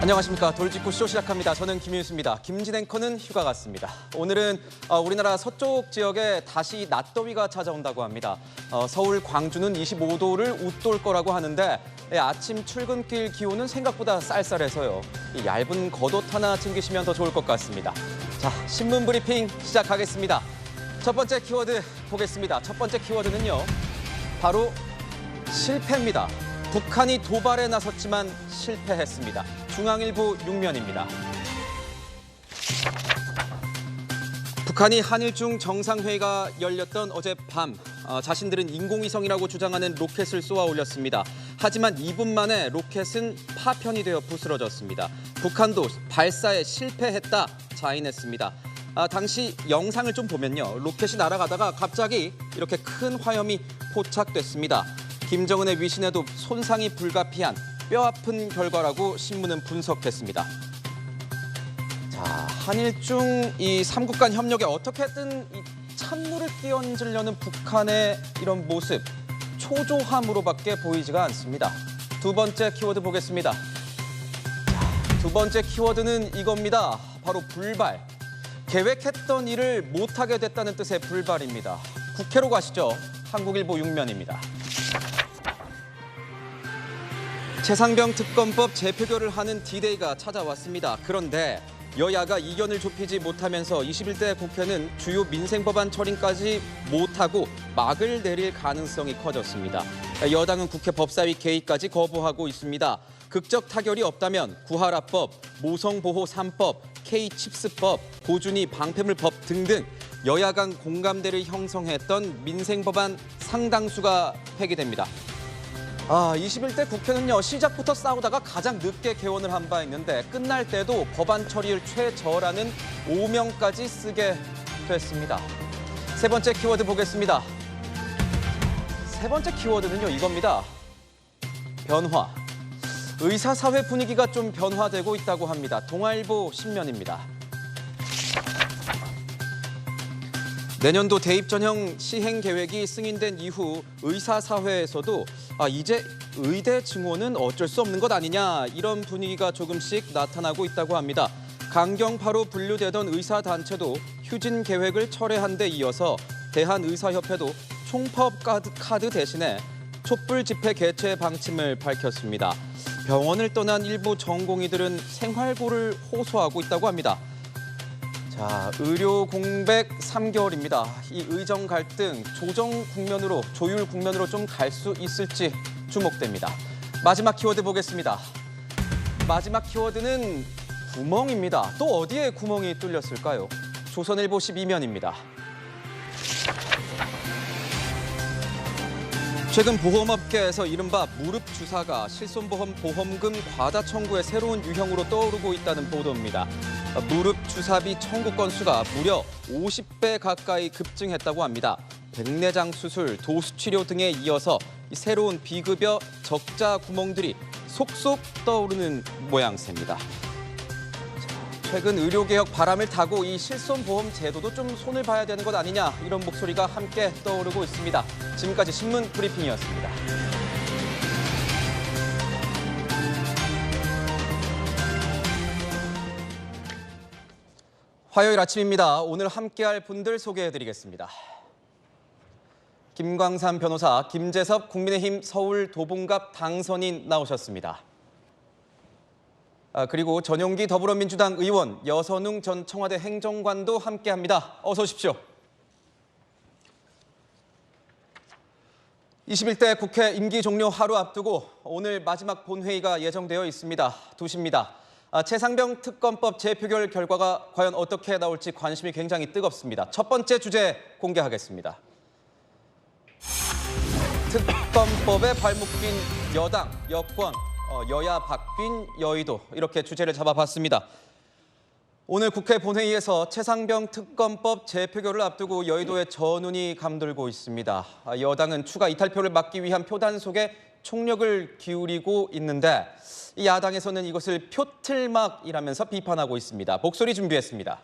안녕하십니까. 돌직구 쇼 시작합니다. 저는 김윤수입니다. 김진 앵커는 휴가 갔습니다. 오늘은 우리나라 서쪽 지역에 다시 낮더위가 찾아온다고 합니다. 서울, 광주는 25도를 웃돌 거라고 하는데 아침 출근길 기온은 생각보다 쌀쌀해서요. 이 얇은 겉옷 하나 챙기시면 더 좋을 것 같습니다. 자, 신문 브리핑 시작하겠습니다. 첫 번째 키워드 보겠습니다. 첫 번째 키워드는요. 바로 실패입니다. 북한이 도발에 나섰지만 실패했습니다. 중앙일보 6면입니다. 북한이 한일중 정상회의가 열렸던 어젯밤 자신들은 인공위성이라고 주장하는 로켓을 쏘아 올렸습니다. 하지만 2분 만에 로켓은 파편이 되어 부스러졌습니다. 북한도 발사에 실패했다 자인했습니다. 당시 영상을 좀 보면요. 로켓이 날아가다가 갑자기 이렇게 큰 화염이 포착됐습니다. 김정은의 위신에도 손상이 불가피한 뼈아픈 결과라고 신문은 분석했습니다. 자, 한일중 이 3국 간 협력에 어떻게든 이 찬물을 끼얹으려는 북한의 이런 모습, 초조함으로밖에 보이지가 않습니다. 두 번째 키워드 보겠습니다. 두 번째 키워드는 이겁니다. 바로 불발. 계획했던 일을 못하게 됐다는 뜻의 불발입니다. 국회로 가시죠. 한국일보 6면입니다. 최상병 특검법 재표결을 하는 D-Day가 찾아왔습니다. 그런데 여야가 이견을 좁히지 못하면서 21대 국회는 주요 민생법안 처리까지 못하고 막을 내릴 가능성이 커졌습니다. 여당은 국회 법사위 개의까지 거부하고 있습니다. 극적 타결이 없다면 구하라법, 모성보호 3법, K칩스법, 고준위 방패물법 등등 여야 간 공감대를 형성했던 민생법안 상당수가 폐기됩니다. 21대 국회는요, 시작부터 싸우다가 가장 늦게 개원을 한 바 있는데 끝날 때도 법안 처리를 최저라는 오명까지 쓰게 됐습니다. 세 번째 키워드 보겠습니다. 세 번째 키워드는요, 이겁니다. 변화. 의사사회 분위기가 좀 변화되고 있다고 합니다. 동아일보 10면입니다. 내년도 대입 전형 시행 계획이 승인된 이후 의사사회에서도 이제 의대 증원은 어쩔 수 없는 것 아니냐 이런 분위기가 조금씩 나타나고 있다고 합니다. 강경파로 분류되던 의사단체도 휴진 계획을 철회한 데 이어서 대한의사협회도 총파업 카드 대신에 촛불 집회 개최 방침을 밝혔습니다. 병원을 떠난 일부 전공의들은 생활고를 호소하고 있다고 합니다. 자, 의료 공백 3개월입니다. 이 의정 갈등 조율 국면으로 좀 갈 수 있을지 주목됩니다. 마지막 키워드 보겠습니다. 마지막 키워드는 구멍입니다. 또 어디에 구멍이 뚫렸을까요? 조선일보 12면입니다. 최근 보험업계에서 이른바 무릎 주사가 실손보험 보험금 과다 청구의 새로운 유형으로 떠오르고 있다는 보도입니다. 무릎 주사비 청구 건수가 무려 50배 가까이 급증했다고 합니다. 백내장 수술, 도수치료 등에 이어서 새로운 비급여 적자 구멍들이 속속 떠오르는 모양새입니다. 최근 의료개혁 바람을 타고 이 실손보험 제도도 좀 손을 봐야 되는 것 아니냐 이런 목소리가 함께 떠오르고 있습니다. 지금까지 신문 브리핑이었습니다. 화요일 아침입니다. 오늘 함께할 분들 소개해드리겠습니다. 김광삼 변호사, 김재섭 국민의힘 서울 도봉갑 당선인 나오셨습니다. 그리고 전용기 더불어민주당 의원, 여선웅 전 청와대 행정관도 함께합니다. 어서 오십시오. 21대 국회 임기 종료 하루 앞두고 오늘 마지막 본회의가 예정되어 있습니다. 2시입니다. 최상병 특검법 재표결 결과가 과연 어떻게 나올지 관심이 굉장히 뜨겁습니다. 첫 번째 주제 공개하겠습니다. 특검법에 발목 낀 여당, 여권, 여야 바뀐 여의도 이렇게 주제를 잡아봤습니다. 오늘 국회 본회의에서 최상병 특검법 재표결을 앞두고 여의도의 전운이 감돌고 있습니다. 여당은 추가 이탈표를 막기 위한 표단속에 총력을 기울이고 있는데 이 야당에서는 이것을 표틀막이라면서 비판하고 있습니다. 목소리 준비했습니다.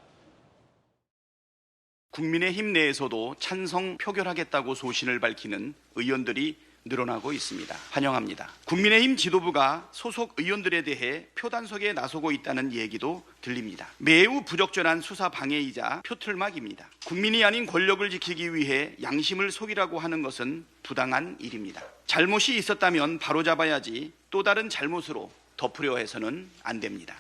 국민의힘 내에서도 찬성 표결하겠다고 소신을 밝히는 의원들이 늘어나고 있습니다. 환영합니다. 국민의힘 지도부가 소속 의원들에 대해 표 단속에 나서고 있다는 얘기도 들립니다. 매우 부적절한 수사 방해이자 표틀막입니다. 국민이 아닌 권력을 지키기 위해 양심을 속이라고 하는 것은 부당한 일입니다. 잘못이 있었다면 바로잡아야지 또 다른 잘못으로 덮으려 해서는 안 됩니다.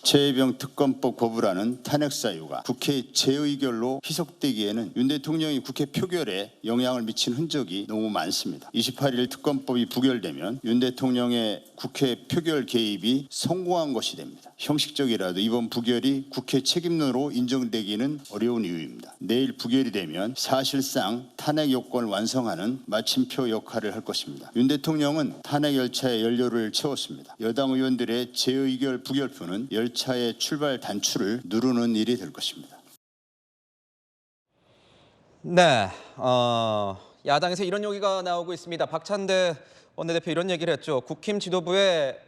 최혜병 특검법 거부라는 탄핵 사유가 국회 재의결로 희석되기에는 윤 대통령이 국회 표결에 영향을 미친 흔적이 너무 많습니다. 28일 특검법이 부결되면 윤 대통령의 국회 표결 개입이 성공한 것이 됩니다. 형식적이라도 이번 부결이 국회 책임론으로 인정되기는 어려운 이유입니다. 내일 부결이 되면 사실상 탄핵 요건을 완성하는 마침표 역할을 할 것입니다. 윤 대통령은 탄핵 열차의 연료를 채웠습니다. 여당 의원들의 재의결 부결표는 열차의 출발 단추를 누르는 일이 될 것입니다. 네, 야당에서 이런 얘기가 나오고 있습니다. 박찬대 원내대표 이런 얘기를 했죠. 국힘 지도부의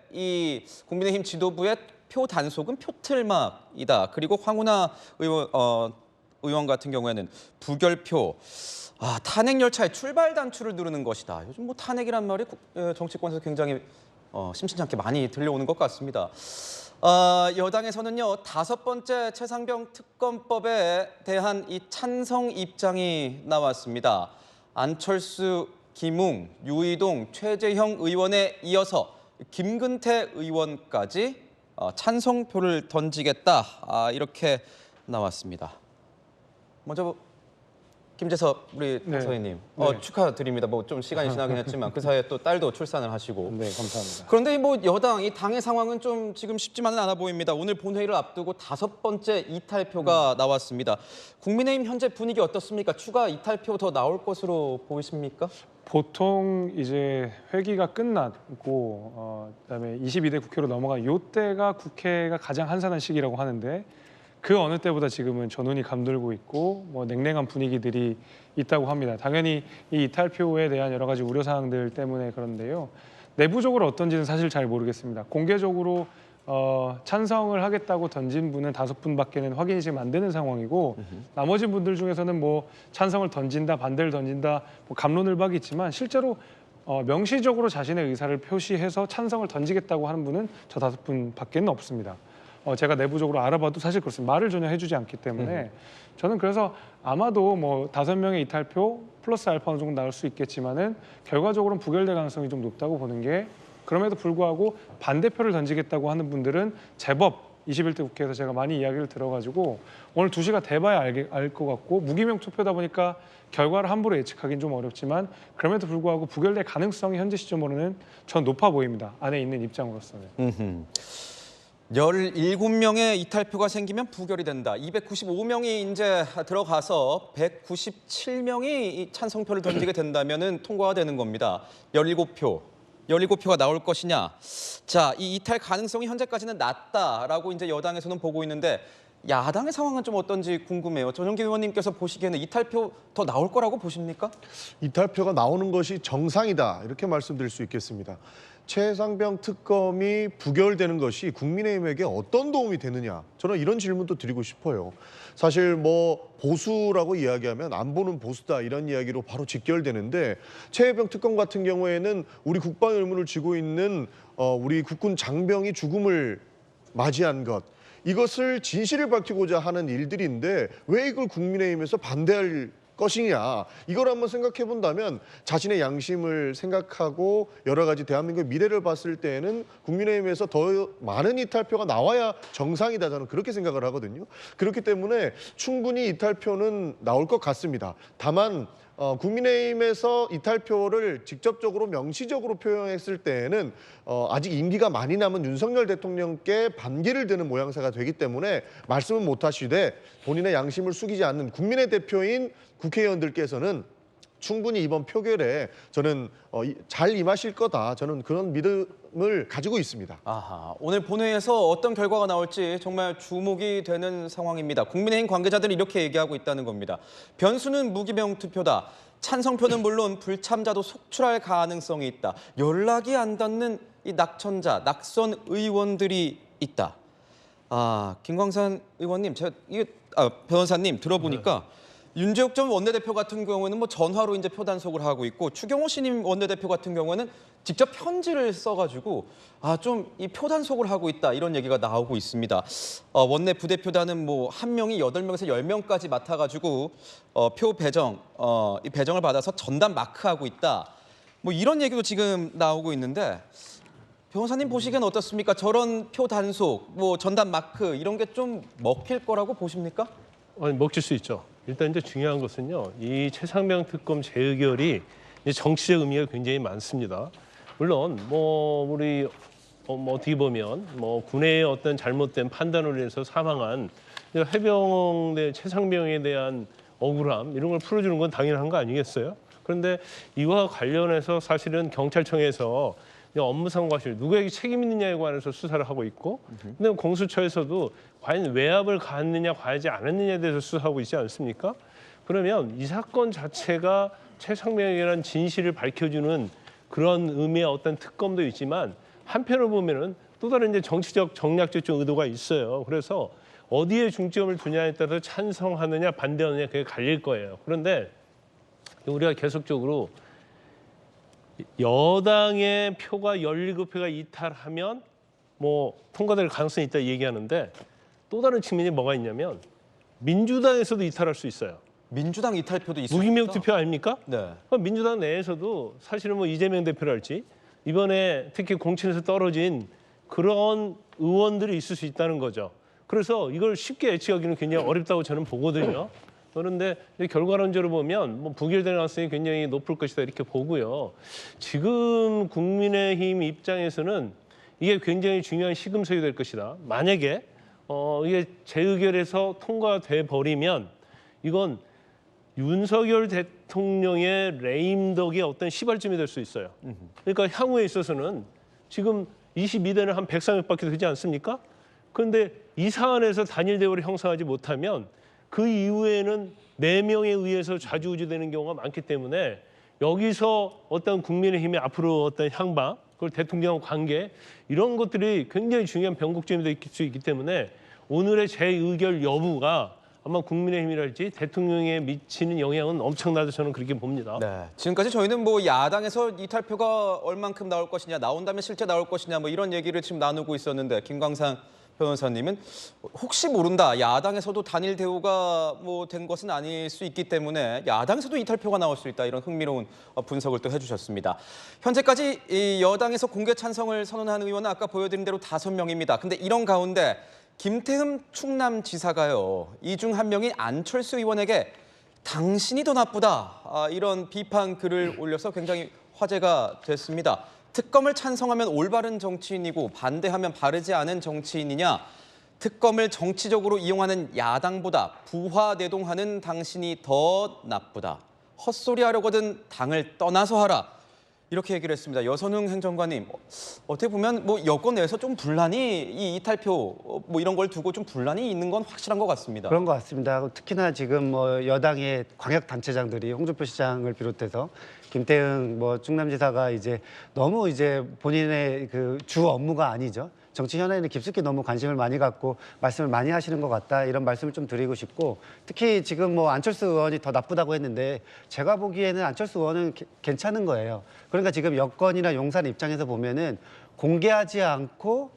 국민의힘 지도부의 표 단속은 표틀막이다. 그리고 황운하 의원 같은 경우에는 부결표, 탄핵 열차의 출발 단추를 누르는 것이다. 요즘 뭐 탄핵이란 말이 정치권에서 굉장히 심심찮게 많이 들려오는 것 같습니다. 여당에서는요, 5번째 최상병 특검법에 대한 이 찬성 입장이 나왔습니다. 안철수, 김웅, 유이동, 최재형 의원에 이어서 김근태 의원까지 찬성표를 던지겠다, 이렇게 나왔습니다. 먼저 김재섭 우리 당선인님, 축하드립니다. 뭐 좀 시간이 지나긴 했지만 그 사이에 또 딸도 출산을 하시고. 네, 감사합니다. 그런데 뭐 여당, 이 당의 상황은 좀 지금 쉽지만은 않아 보입니다. 오늘 본회의를 앞두고 5번째 이탈표가 나왔습니다. 국민의힘 현재 분위기 어떻습니까? 추가 이탈표 더 나올 것으로 보이십니까? 보통 이제 회기가 끝났고 그다음에 22대 국회로 넘어간 이때가 국회가 가장 한산한 시기라고 하는데 그 어느 때보다 지금은 전운이 감돌고 있고 뭐 냉랭한 분위기들이 있다고 합니다. 당연히 이 이탈표에 대한 여러 가지 우려 사항들 때문에 그런데요. 내부적으로 어떤지는 사실 잘 모르겠습니다. 공개적으로 찬성을 하겠다고 던진 분은 5분밖에는 확인이 지금 안 되는 상황이고 나머지 분들 중에서는 뭐 찬성을 던진다, 반대를 던진다, 뭐 갑론을박이 있지만 실제로 명시적으로 자신의 의사를 표시해서 찬성을 던지겠다고 하는 분은 저 5분밖에는 없습니다. 제가 내부적으로 알아봐도 사실 그렇습니다. 말을 전혀 해주지 않기 때문에 저는 그래서 아마도 뭐 5명의 이탈표 플러스 알파 어느 정도 나올 수 있겠지만은 결과적으로는 부결될 가능성이 좀 높다고 보는 게, 그럼에도 불구하고 반대표를 던지겠다고 하는 분들은 제법 21대 국회에서 제가 많이 이야기를 들어가지고 오늘 2시가 돼봐야 알 것 같고, 무기명 투표다 보니까 결과를 함부로 예측하기는 좀 어렵지만 그럼에도 불구하고 부결될 가능성이 현재 시점으로는 전 높아 보입니다. 안에 있는 입장으로서는. 17명의 이탈표가 생기면 부결이 된다. 295명이 이제 들어가서 197명이 찬성표를 던지게 된다면은 통과가 되는 겁니다. 17표가 나올 것이냐. 자, 이 이탈 가능성이 현재까지는 낮다라고 이제 여당에서는 보고 있는데 야당의 상황은 좀 어떤지 궁금해요. 전용기 의원님께서 보시기에는 이탈표 더 나올 거라고 보십니까? 이탈표가 나오는 것이 정상이다, 이렇게 말씀드릴 수 있겠습니다. 최상병 특검이 부결되는 것이 국민의힘에게 어떤 도움이 되느냐, 저는 이런 질문도 드리고 싶어요. 사실 뭐 보수라고 이야기하면 안 보는 보수다, 이런 이야기로 바로 직결되는데 최혜병 특검 같은 경우에는 우리 국방 의무를 쥐고 있는 우리 국군 장병이 죽음을 맞이한 것, 이것을 진실을 밝히고자 하는 일들인데 왜 이걸 국민의힘에서 반대할 것이냐, 이걸 한번 생각해 본다면 자신의 양심을 생각하고 여러 가지 대한민국의 미래를 봤을 때에는 국민의힘에서 더 많은 이탈표가 나와야 정상이다, 저는 그렇게 생각을 하거든요. 그렇기 때문에 충분히 이탈표는 나올 것 같습니다. 다만 국민의힘에서 이탈표를 직접적으로 명시적으로 표현했을 때에는 아직 임기가 많이 남은 윤석열 대통령께 반기를 드는 모양새가 되기 때문에 말씀은 못하시되 본인의 양심을 숙이지 않는 국민의 대표인 국회의원들께서는 충분히 이번 표결에 저는 잘 임하실 거다, 저는 그런 믿음을 가지고 있습니다. 오늘 본회의에서 어떤 결과가 나올지 정말 주목이 되는 상황입니다. 국민의힘 관계자들이 이렇게 얘기하고 있다는 겁니다. 변수는 무기명 투표다. 찬성표는 물론 불참자도 속출할 가능성이 있다. 연락이 안 닿는 이 낙천자, 낙선 의원들이 있다. 김광산 의원님, 변호사님 들어보니까 윤재욱 전 원내대표 같은 경우는 뭐 전화로 이제 표 단속을 하고 있고 추경호 신임 원내대표 같은 경우는 직접 편지를 써가지고 좀 이 표 단속을 하고 있다 이런 얘기가 나오고 있습니다. 원내 부대표단은 뭐 한 명이 8명에서 10명까지 맡아가지고 표 배정 이 배정을 받아서 전담 마크하고 있다. 뭐 이런 얘기도 지금 나오고 있는데 변호사님 보시기엔 어떻습니까? 저런 표 단속, 뭐 전담 마크 이런 게 좀 먹힐 거라고 보십니까? 아니, 먹힐 수 있죠. 일단 이제 중요한 것은요, 이 최상병 특검 재의결이 이제 정치적 의미가 굉장히 많습니다. 물론 뭐 우리 뭐 어떻게 보면 뭐 군의 어떤 잘못된 판단으로 인해서 사망한 해병대 최상병에 대한 억울함 이런 걸 풀어주는 건 당연한 거 아니겠어요? 그런데 이와 관련해서 사실은 경찰청에서 업무상 과실 누구에게 책임 있느냐에 관해서 수사를 하고 있고, 근데 공수처에서도 과연 외압을 가했느냐 가하지 않았느냐에 대해서 수사하고 있지 않습니까? 그러면 이 사건 자체가 최상병에 대한 진실을 밝혀주는 그런 의미의 어떤 특검도 있지만 한편으로 보면은 또 다른 이제 정치적 정략적 의도가 있어요. 그래서 어디에 중점을 두냐에 따라서 찬성하느냐 반대하느냐 그게 갈릴 거예요. 그런데 우리가 계속적으로 여당의 표가 17표가 이탈하면 뭐 통과될 가능성이 있다 얘기하는데 또 다른 측면이 뭐가 있냐면 민주당에서도 이탈할 수 있어요. 민주당 이탈표도 있습니다. 무기명 투표 아닙니까? 네. 민주당 내에서도 사실은 뭐 이재명 대표랄지 이번에 특히 공천에서 떨어진 그런 의원들이 있을 수 있다는 거죠. 그래서 이걸 쉽게 예측하기는 굉장히 어렵다고 저는 보거든요. 그런데 결과론적으로 보면 뭐 부결될 가능성이 굉장히 높을 것이다 이렇게 보고요. 지금 국민의힘 입장에서는 이게 굉장히 중요한 시금석이 될 것이다. 만약에 이게 재의결에서 통과돼 버리면 이건 윤석열 대통령의 레임덕의 어떤 시발점이 될 수 있어요. 그러니까 향후에 있어서는 지금 22대는 한 103명밖에 되지 않습니까? 그런데 이 사안에서 단일 대우를 형성하지 못하면 그 이후에는 4명에 의해서 좌지우지되는 경우가 많기 때문에 여기서 어떤 국민의힘의 앞으로 어떤 향방, 그리고 대통령 관계 이런 것들이 굉장히 중요한 변곡점이 될 수 있기 때문에 오늘의 재의결 여부가 아마 국민의힘이랄지 대통령에 미치는 영향은 엄청나다 저는 그렇게 봅니다. 네. 지금까지 저희는 뭐 야당에서 이탈표가 얼만큼 나올 것이냐, 나온다면 실제 나올 것이냐 뭐 이런 얘기를 지금 나누고 있었는데 김광상 변호사님은 혹시 모른다. 야당에서도 단일 대우가 뭐 된 것은 아닐 수 있기 때문에 야당에서도 이탈표가 나올 수 있다. 이런 흥미로운 분석을 또 해주셨습니다. 현재까지 이 여당에서 공개 찬성을 선언한 의원은 아까 보여드린 대로 5명입니다. 근데 이런 가운데 김태흠 충남지사가요. 이 중 한 명인 안철수 의원에게 당신이 더 나쁘다. 이런 비판 글을 올려서 굉장히 화제가 됐습니다. 특검을 찬성하면 올바른 정치인이고 반대하면 바르지 않은 정치인이냐. 특검을 정치적으로 이용하는 야당보다 부화내동하는 당신이 더 나쁘다. 헛소리하려거든 당을 떠나서 하라. 이렇게 얘기를 했습니다. 여선웅 행정관님, 어떻게 보면 뭐 여권 내에서 좀 분란이 이 이탈표 뭐 이런 걸 두고 좀 분란이 있는 건 확실한 것 같습니다. 그런 것 같습니다. 특히나 지금 뭐 여당의 광역 단체장들이 홍준표 시장을 비롯해서 김태흠 뭐 충남지사가 이제 너무 이제 본인의 그 주 업무가 아니죠. 정치 현안에는 깊숙이 너무 관심을 많이 갖고 말씀을 많이 하시는 것 같다 이런 말씀을 좀 드리고 싶고, 특히 지금 뭐 안철수 의원이 더 나쁘다고 했는데 제가 보기에는 안철수 의원은 괜찮은 거예요. 그러니까 지금 여권이나 용산 입장에서 보면은 공개하지 않고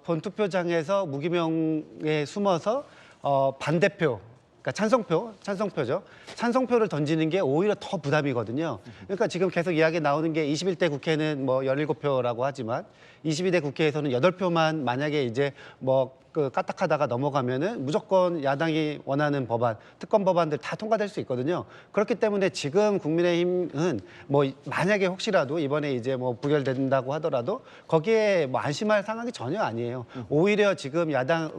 본투표장에서 무기명에 숨어서 반대표, 그러니까 찬성표죠. 찬성표를 던지는 게 오히려 더 부담이거든요. 그러니까 지금 계속 이야기 나오는 게 21대 국회는 뭐 17표라고 하지만 22대 국회에서는 8표만 만약에 이제 뭐 그 까딱하다가 넘어가면은 무조건 야당이 원하는 법안, 특검 법안들 다 통과될 수 있거든요. 그렇기 때문에 지금 국민의힘은 뭐 만약에 혹시라도 이번에 이제 뭐 부결된다고 하더라도 거기에 뭐 안심할 상황이 전혀 아니에요. 오히려 지금 야당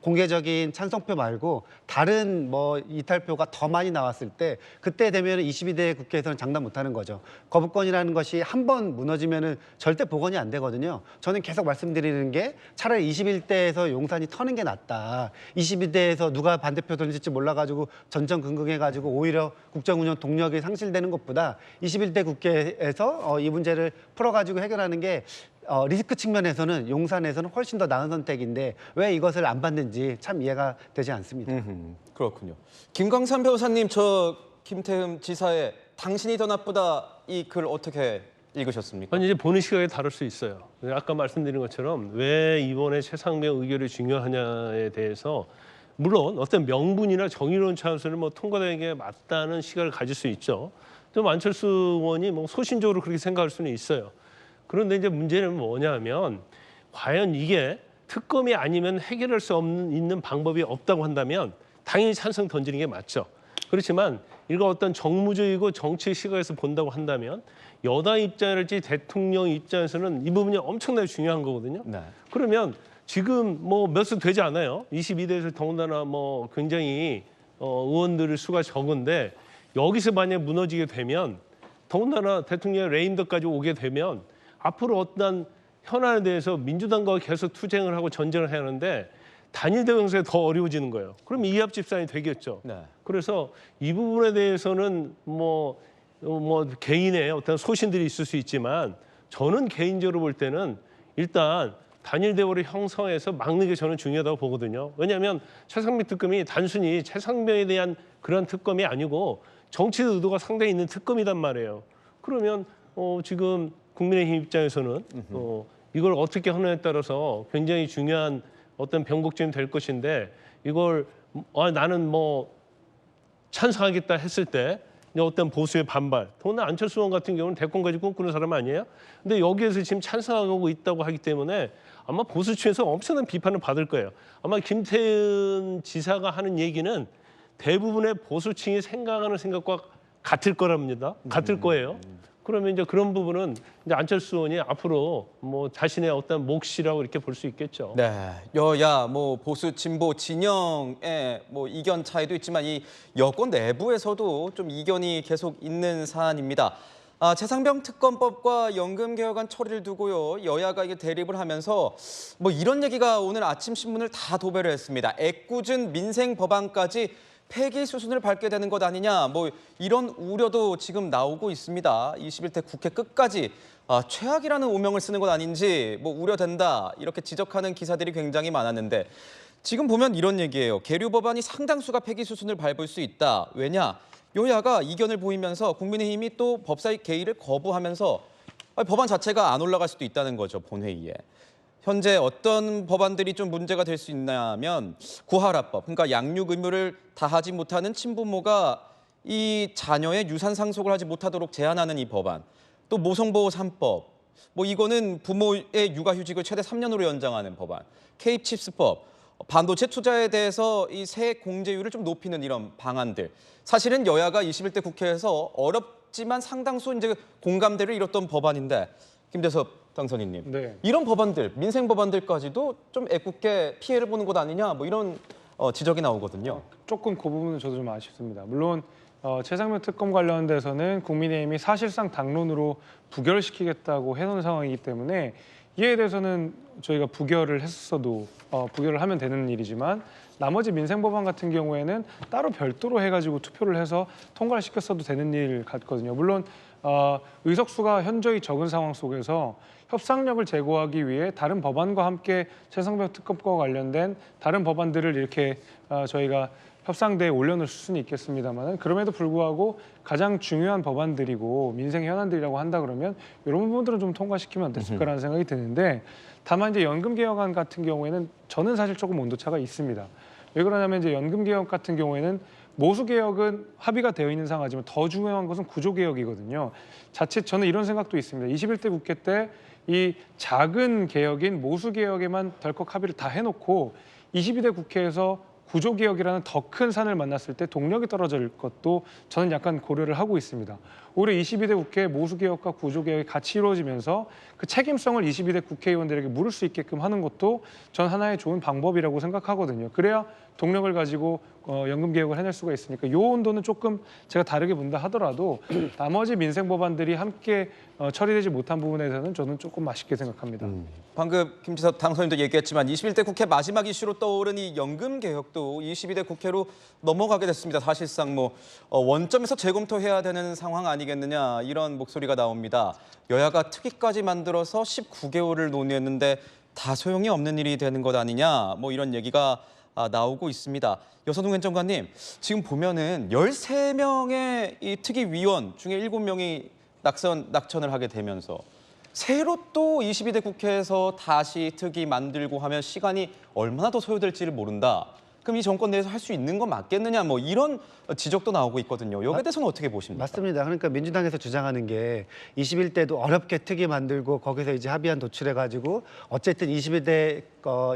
공개적인 찬성표 말고 다른 뭐 이탈표가 더 많이 나왔을 때 그때 되면 22대 국회에서는 장담 못하는 거죠. 거부권이라는 것이 한 번 무너지면은 절대 복원이 안 되거든요. 저는 계속 말씀드리는 게 차라리 21대에서 용산이 터는 게 낫다. 22대에서 누가 반대표 던질지 몰라가지고 전전긍긍해가지고 오히려 국정운영 동력이 상실되는 것보다 21대 국회에서 이 문제를 풀어가지고 해결하는 게 리스크 측면에서는 용산에서는 훨씬 더 나은 선택인데 왜 이것을 안 받는지 참 이해가 되지 않습니다. 그렇군요. 김광삼 변호사님, 저 김태흠 지사의 당신이 더 나쁘다 이 글 어떻게 읽으셨습니까? 아니, 이제 보는 시각에 다를 수 있어요. 아까 말씀드린 것처럼 왜 이번에 최상병 의결이 중요하냐에 대해서 물론 어떤 명분이나 정의로운 차원에서는 뭐 통과되는 게 맞다는 시각을 가질 수 있죠. 좀 안철수 의원이 뭐 소신적으로 그렇게 생각할 수는 있어요. 그런데 이제 문제는 뭐냐면 과연 이게 특검이 아니면 해결할 수 있는 방법이 없다고 한다면 당연히 찬성 던지는 게 맞죠. 그렇지만 이거 어떤 정무적이고 정치 시각에서 본다고 한다면 여당 입장이랄지 대통령 입장에서는 이 부분이 엄청나게 중요한 거거든요. 네. 그러면 지금 뭐 몇 수 되지 않아요. 22대에서 더군다나 뭐 굉장히 의원들 수가 적은데 여기서 만약 무너지게 되면 더군다나 대통령의 레임덕까지 오게 되면 앞으로 어떤 현안에 대해서 민주당과 계속 투쟁을 하고 전쟁을 해야 하는데 단일 대응에 더 어려워지는 거예요. 그럼 이합 집산이 되겠죠. 네. 그래서 이 부분에 대해서는 뭐 개인의 어떤 소신들이 있을 수 있지만 저는 개인적으로 볼 때는 일단 단일 대우를 형성해서 막는 게 저는 중요하다고 보거든요. 왜냐하면 최상병 특검이 단순히 최상병에 대한 그런 특검이 아니고 정치 의도가 상당히 있는 특검이란 말이에요. 그러면 지금 국민의힘 입장에서는 이걸 어떻게 하느냐에 따라서 굉장히 중요한 어떤 변곡점이 될 것인데 이걸 나는 뭐 찬성하겠다 했을 때 어떤 보수의 반발. 더구나 안철수 의원 같은 경우는 대권까지 꿈꾸는 사람 아니에요? 근데 여기에서 지금 찬성하고 있다고 하기 때문에 아마 보수층에서 엄청난 비판을 받을 거예요. 아마 김태흠 지사가 하는 얘기는 대부분의 보수층이 생각하는 생각과 같을 거랍니다. 같을 거예요. 그러면 이제 그런 부분은 이제 안철수 의원이 앞으로 뭐 자신의 어떤 몫이라고 이렇게 볼 수 있겠죠. 네, 여야 뭐 보수 진보 진영의 뭐 이견 차이도 있지만 이 여권 내부에서도 좀 이견이 계속 있는 사안입니다. 최상병 특검법과 연금 개혁안 처리를 두고요, 여야가 이게 대립을 하면서 뭐 이런 얘기가 오늘 아침 신문을 다 도배를 했습니다. 애꿎은 민생 법안까지 폐기 수순을 밟게 되는 것 아니냐, 뭐 이런 우려도 지금 나오고 있습니다. 21대 국회 끝까지 최악이라는 오명을 쓰는 것 아닌지 뭐 우려된다, 이렇게 지적하는 기사들이 굉장히 많았는데 지금 보면 이런 얘기예요. 계류 법안이 상당수가 폐기 수순을 밟을 수 있다. 왜냐? 여야가 이견을 보이면서 국민의힘이 또 법사위 개의를 거부하면서 법안 자체가 안 올라갈 수도 있다는 거죠, 본회의에. 현재 어떤 법안들이 좀 문제가 될 수 있냐면 구하라법, 그러니까 양육 의무를 다하지 못하는 친부모가 이 자녀의 유산 상속을 하지 못하도록 제한하는 이 법안, 또 모성보호 3법, 뭐 이거는 부모의 육아휴직을 최대 3년으로 연장하는 법안, K칩스법, 반도체 투자에 대해서 이 세액 공제율을 좀 높이는 이런 방안들. 사실은 여야가 21대 국회에서 어렵지만 상당수 이제 공감대를 이뤘던 법안인데, 김대섭 당선인님, 네. 이런 법안들, 민생 법안들까지도 좀 애꿎게 피해를 보는 것 아니냐, 뭐 이런 지적이 나오거든요. 조금 그 부분은 저도 좀 아쉽습니다. 물론 최상병 특검 관련돼서는 국민의힘이 사실상 당론으로 부결시키겠다고 해놓은 상황이기 때문에 이에 대해서는 저희가 부결을 했어도 부결을 하면 되는 일이지만 나머지 민생 법안 같은 경우에는 따로 별도로 해가지고 투표를 해서 통과를 시켰어도 되는 일 같거든요. 물론 의석수가 현저히 적은 상황 속에서 협상력을 제고하기 위해 다른 법안과 함께 최상병 특검과 관련된 다른 법안들을 이렇게 저희가 협상대에 올려놓을 수는 있겠습니다만 그럼에도 불구하고 가장 중요한 법안들이고 민생 현안들이라고 한다 그러면 이런 부분들은 좀 통과시키면 어땠을까라는 생각이 드는데 다만 이제 연금 개혁안 같은 경우에는 저는 사실 조금 온도차가 있습니다. 왜 그러냐면 이제 연금 개혁 같은 경우에는 모수 개혁은 합의가 되어 있는 상황이지만 더 중요한 것은 구조 개혁이거든요. 자칫 저는 이런 생각도 있습니다. 21대 국회 때 이 작은 개혁인 모수 개혁에만 덜컥 합의를 다 해놓고 22대 국회에서 구조 개혁이라는 더 큰 산을 만났을 때 동력이 떨어질 것도 저는 약간 고려를 하고 있습니다. 오히려 22대 국회 모수 개혁과 구조 개혁이 같이 이루어지면서 그 책임성을 22대 국회의원들에게 물을 수 있게끔 하는 것도 전 하나의 좋은 방법이라고 생각하거든요. 그래야 동력을 가지고 연금 개혁을 해낼 수가 있으니까 이 온도는 조금 제가 다르게 본다 하더라도 나머지 민생 법안들이 함께 처리되지 못한 부분에서는 저는 조금 아쉽게 생각합니다. 방금 김지섭 당선인도 얘기했지만 21대 국회 마지막 이슈로 떠오른 이 연금 개혁도 22대 국회로 넘어가게 됐습니다. 사실상 뭐 원점에서 재검토해야 되는 상황 아니겠느냐, 이런 목소리가 나옵니다. 여야가 특위까지 만들어서 19개월을 논의했는데 다 소용이 없는 일이 되는 것 아니냐, 뭐 이런 얘기가 나오고 있습니다. 여선웅 행정관님, 지금 보면은 13명의 이 특위위원 중에 7명이 낙천을 하게 되면서 새로 또 22대 국회에서 다시 특위 만들고 하면 시간이 얼마나 더 소요될지를 모른다. 그럼 이 정권 내에서 할 수 있는 건 맞겠느냐, 뭐 이런 지적도 나오고 있거든요. 여기에 대해서는 어떻게 보십니까? 맞습니다. 그러니까 민주당에서 주장하는 게 21대도 어렵게 특위 만들고 거기서 이제 합의안 도출해가지고 어쨌든 21대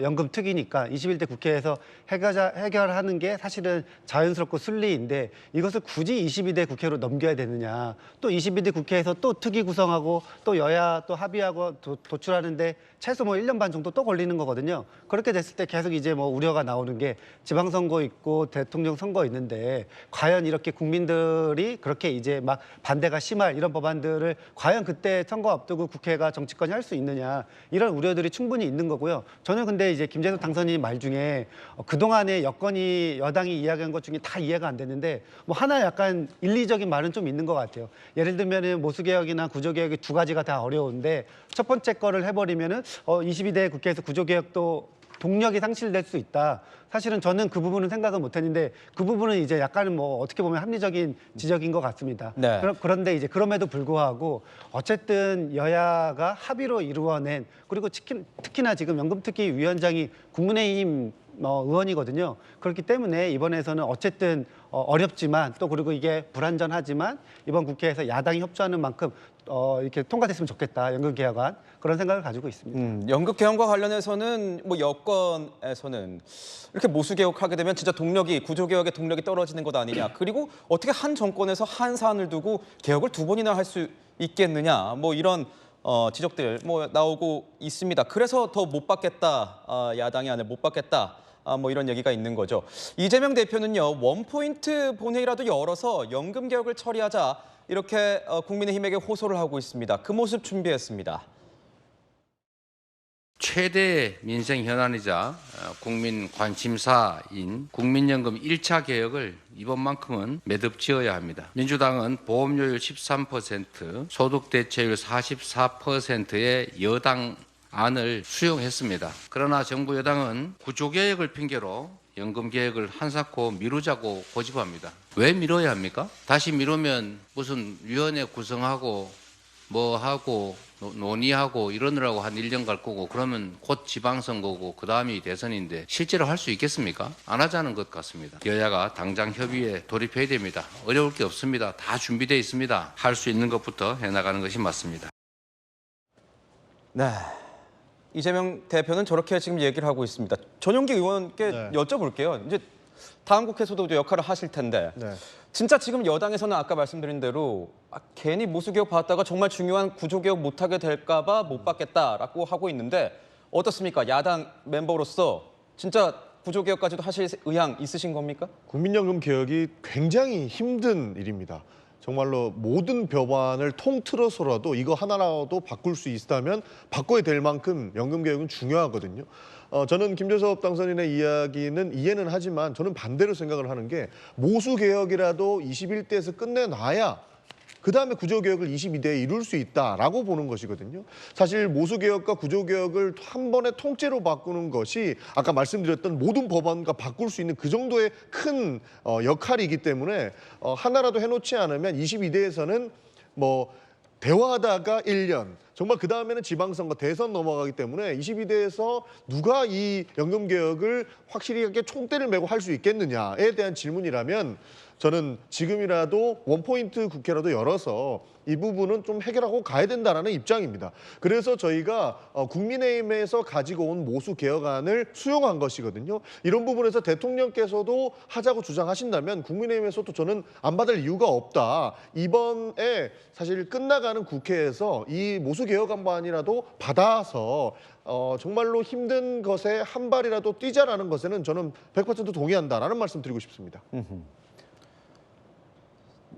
연금 특위니까 21대 국회에서 해결하는 게 사실은 자연스럽고 순리인데 이것을 굳이 22대 국회로 넘겨야 되느냐. 또 22대 국회에서 또 특위 구성하고 또 여야 또 합의하고 도출하는데 최소 뭐 1년 반 정도 또 걸리는 거거든요. 그렇게 됐을 때 계속 이제 뭐 우려가 나오는 게 지방선거 있고 대통령 선거 있는데 과연 이렇게 국민들이 그렇게 이제 막 반대가 심할 이런 법안들을 과연 그때 선거 앞두고 국회가 정치권이 할 수 있느냐 이런 우려들이 충분히 있는 거고요. 저는 근데 이제 김재석 당선인 말 중에 그동안에 여당이 이야기한 것 중에 다 이해가 안 됐는데 뭐 하나 약간 일리적인 말은 좀 있는 것 같아요. 예를 들면은 모수개혁이나 구조개혁이 두 가지가 다 어려운데 첫 번째 거를 해버리면은 22대 국회에서 구조개혁도 동력이 상실될 수 있다. 사실은 저는 그 부분은 생각을 못했는데 그 부분은 이제 약간은 뭐 어떻게 보면 합리적인 지적인 것 같습니다. 네. 그런데 이제 그럼에도 불구하고 어쨌든 여야가 합의로 이루어낸 그리고 특히나 지금 연금특위 위원장이 국민의힘 의원이거든요. 그렇기 때문에 이번에서는 어쨌든 어렵지만 또 그리고 이게 불완전하지만 이번 국회에서 야당이 협조하는 만큼 이렇게 통과됐으면 좋겠다. 연금개혁안 그런 생각을 가지고 있습니다. 연금개혁과 관련해서는 뭐 여권에서는 이렇게 모수개혁하게 되면 진짜 구조개혁의 동력이 떨어지는 것 아니냐. 그리고 어떻게 한 정권에서 한 사안을 두고 개혁을 두 번이나 할 수 있겠느냐. 뭐 이런 지적들 뭐 나오고 있습니다. 그래서 더 못 받겠다. 야당이 안을 못 받겠다. 뭐 이런 얘기가 있는 거죠. 이재명 대표는요. 원포인트 본회의라도 열어서 연금 개혁을 처리하자 이렇게 국민의힘에게 호소를 하고 있습니다. 그 모습 준비했습니다. 최대 민생 현안이자 국민 관심사인 국민연금 1차 개혁을 이번만큼은 매듭지어야 합니다. 민주당은 보험료율 13%, 소득대체율 44%의 여당 안을 수용했습니다. 그러나 정부 여당은 구조개혁을 핑계로 연금개혁을 한사코 미루자고 고집합니다. 왜 미뤄야 합니까? 다시 미루면 무슨 위원회 구성하고 뭐하고 논의하고 이러느라고 한 1년 갈 거고 그러면 곧 지방선거고 그 다음이 대선인데 실제로 할 수 있겠습니까? 안 하자는 것 같습니다. 여야가 당장 협의에 돌입해야 됩니다. 어려울 게 없습니다. 다 준비되어 있습니다. 할 수 있는 것부터 해나가는 것이 맞습니다. 네. 이재명 대표는 저렇게 지금 얘기를 하고 있습니다. 전용기 의원께 네. 여쭤볼게요. 이제 다음 국회에서도 역할을 하실 텐데 네. 진짜 지금 여당에서는 아까 말씀드린 대로 괜히 모수개혁 받다가 정말 중요한 구조개혁 못하게 될까 봐 못 받겠다라고 하고 있는데 어떻습니까? 야당 멤버로서 진짜 구조개혁까지도 하실 의향 있으신 겁니까? 국민연금 개혁이 굉장히 힘든 일입니다. 정말로 모든 법안을 통틀어서라도 이거 하나라도 바꿀 수 있다면 바꿔야 될 만큼 연금 개혁은 중요하거든요. 저는 김재섭 당선인의 이야기는 이해는 하지만 저는 반대로 생각을 하는 게 모수 개혁이라도 21대에서 끝내놔야 그다음에 구조개혁을 22대에 이룰 수 있다라고 보는 것이거든요. 사실 모수개혁과 구조개혁을 한 번에 통째로 바꾸는 것이 아까 말씀드렸던 모든 법안과 바꿀 수 있는 그 정도의 큰 역할이기 때문에 하나라도 해놓지 않으면 22대에서는 뭐 대화하다가 1년, 정말 그 다음에는 지방선거, 대선 넘어가기 때문에 22대에서 누가 이 연금개혁을 확실하게 총대를 메고 할 수 있겠느냐에 대한 질문이라면 저는 지금이라도 원포인트 국회라도 열어서 이 부분은 좀 해결하고 가야 된다는 입장입니다. 그래서 저희가 국민의힘에서 가지고 온 모수 개혁안을 수용한 것이거든요. 이런 부분에서 대통령께서도 하자고 주장하신다면 국민의힘에서도 저는 안 받을 이유가 없다. 이번에 사실 끝나가는 국회에서 이 모수 개혁안만이라도 받아서 정말로 힘든 것에 한 발이라도 뛰자라는 것에는 저는 100% 동의한다라는 말씀 드리고 싶습니다.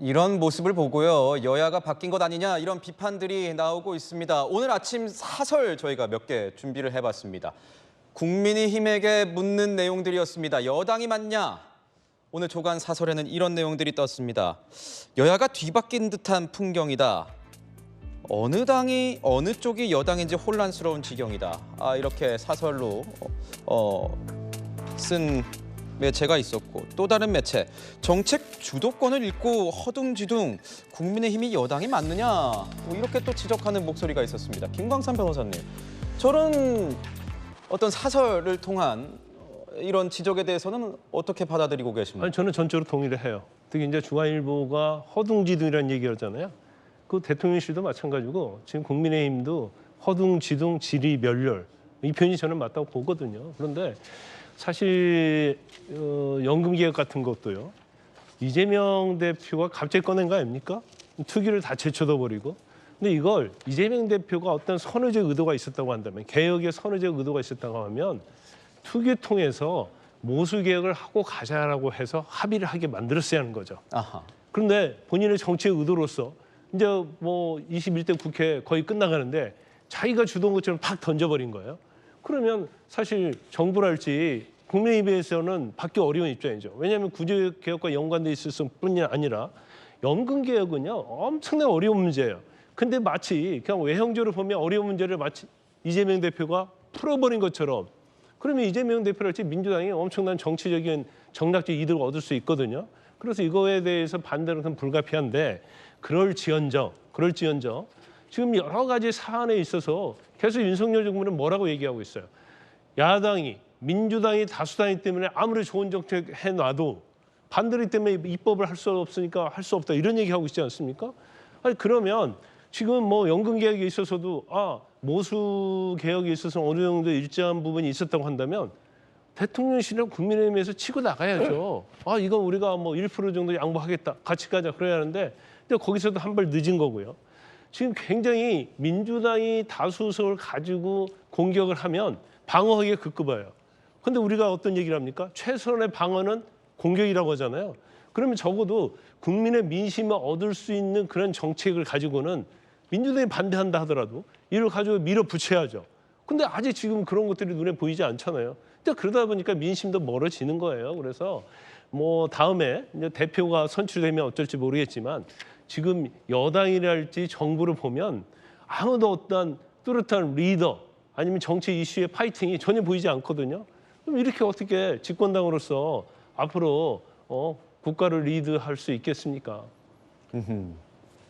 이런 모습을 보고요. 여야가 바뀐 것 아니냐 이런 비판들이 나오고 있습니다. 오늘 아침 사설 저희가 몇 개 준비를 해봤습니다. 국민의힘에게 묻는 내용들이었습니다. 여당이 맞냐? 오늘 조간 사설에는 이런 내용들이 떴습니다. 여야가 뒤바뀐 듯한 풍경이다. 어느 쪽이 여당인지 혼란스러운 지경이다. 이렇게 사설로 쓴 매체가 있었고 또 다른 매체 정책 주도권을 잃고 허둥지둥 국민의힘이 여당이 맞느냐 뭐 이렇게 또 지적하는 목소리가 있었습니다. 김광삼 변호사님, 저런 어떤 사설을 통한 이런 지적에 대해서는 어떻게 받아들이고 계십니까? 아니, 저는 전적으로 동의를 해요. 특히 이제 중앙일보가 허둥지둥이라는 얘기를 하잖아요. 그 대통령실도 마찬가지고 지금 국민의힘도 허둥지둥 지리멸렬 이 표현이 저는 맞다고 보거든요. 그런데 사실 연금개혁 같은 것도요. 이재명 대표가 갑자기 꺼낸 거 아닙니까? 투기를 다 제쳐둬버리고. 근데 이걸 이재명 대표가 어떤 선의적 의도가 있었다고 한다면, 개혁의 선의적 의도가 있었다고 하면 투기 통해서 모수개혁을 하고 가자라고 해서 합의를 하게 만들었어야 하는 거죠. 아하. 그런데 본인의 정치의 의도로서 이제 뭐 21대 국회 거의 끝나가는데 자기가 주도한 것처럼 팍 던져버린 거예요. 그러면 사실 정부랄지 국민의힘에서는 받기 어려운 입장이죠. 왜냐하면 구제개혁과 연관돼 있을 뿐이 아니라 연금개혁은요 엄청난 어려운 문제예요. 근데 마치 그냥 외형적으로 보면 어려운 문제를 마치 이재명 대표가 풀어버린 것처럼, 그러면 이재명 대표랄지 민주당이 엄청난 정치적인 정략적 이득을 얻을 수 있거든요. 그래서 이거에 대해서 반대는 좀 불가피한데 그럴지언정 지금 여러 가지 사안에 있어서 계속 윤석열 정부는 뭐라고 얘기하고 있어요. 야당이 민주당이 다수당이기 때문에 아무리 좋은 정책 해놔도 반대이기 때문에 입법을 할 수 없으니까 할 수 없다 이런 얘기하고 있지 않습니까? 아니 그러면 지금 뭐 연금 개혁에 있어서도 모수 개혁에 있어서 어느 정도 일정한 부분이 있었다고 한다면 대통령실이랑 국민의힘에서 치고 나가야죠. 이건 우리가 뭐 1% 정도 양보하겠다, 같이 가자 그래야 하는데 근데 거기서도 한 발 늦은 거고요. 지금 굉장히 민주당이 다수석을 가지고 공격을 하면 방어하기가 급급해요. 근데 우리가 어떤 얘기를 합니까? 최선의 방어는 공격이라고 하잖아요. 그러면 적어도 국민의 민심을 얻을 수 있는 그런 정책을 가지고는 민주당이 반대한다 하더라도 이를 가지고 밀어붙여야죠. 근데 아직 지금 그런 것들이 눈에 보이지 않잖아요. 근데 그러다 보니까 민심도 멀어지는 거예요. 그래서 뭐 다음에 이제 대표가 선출되면 어쩔지 모르겠지만 지금 여당이랄지 정부를 보면 아무도 어떤 뚜렷한 리더 아니면 정치 이슈의 파이팅이 전혀 보이지 않거든요. 그럼 이렇게 어떻게 집권당으로서 앞으로 국가를 리드할 수 있겠습니까?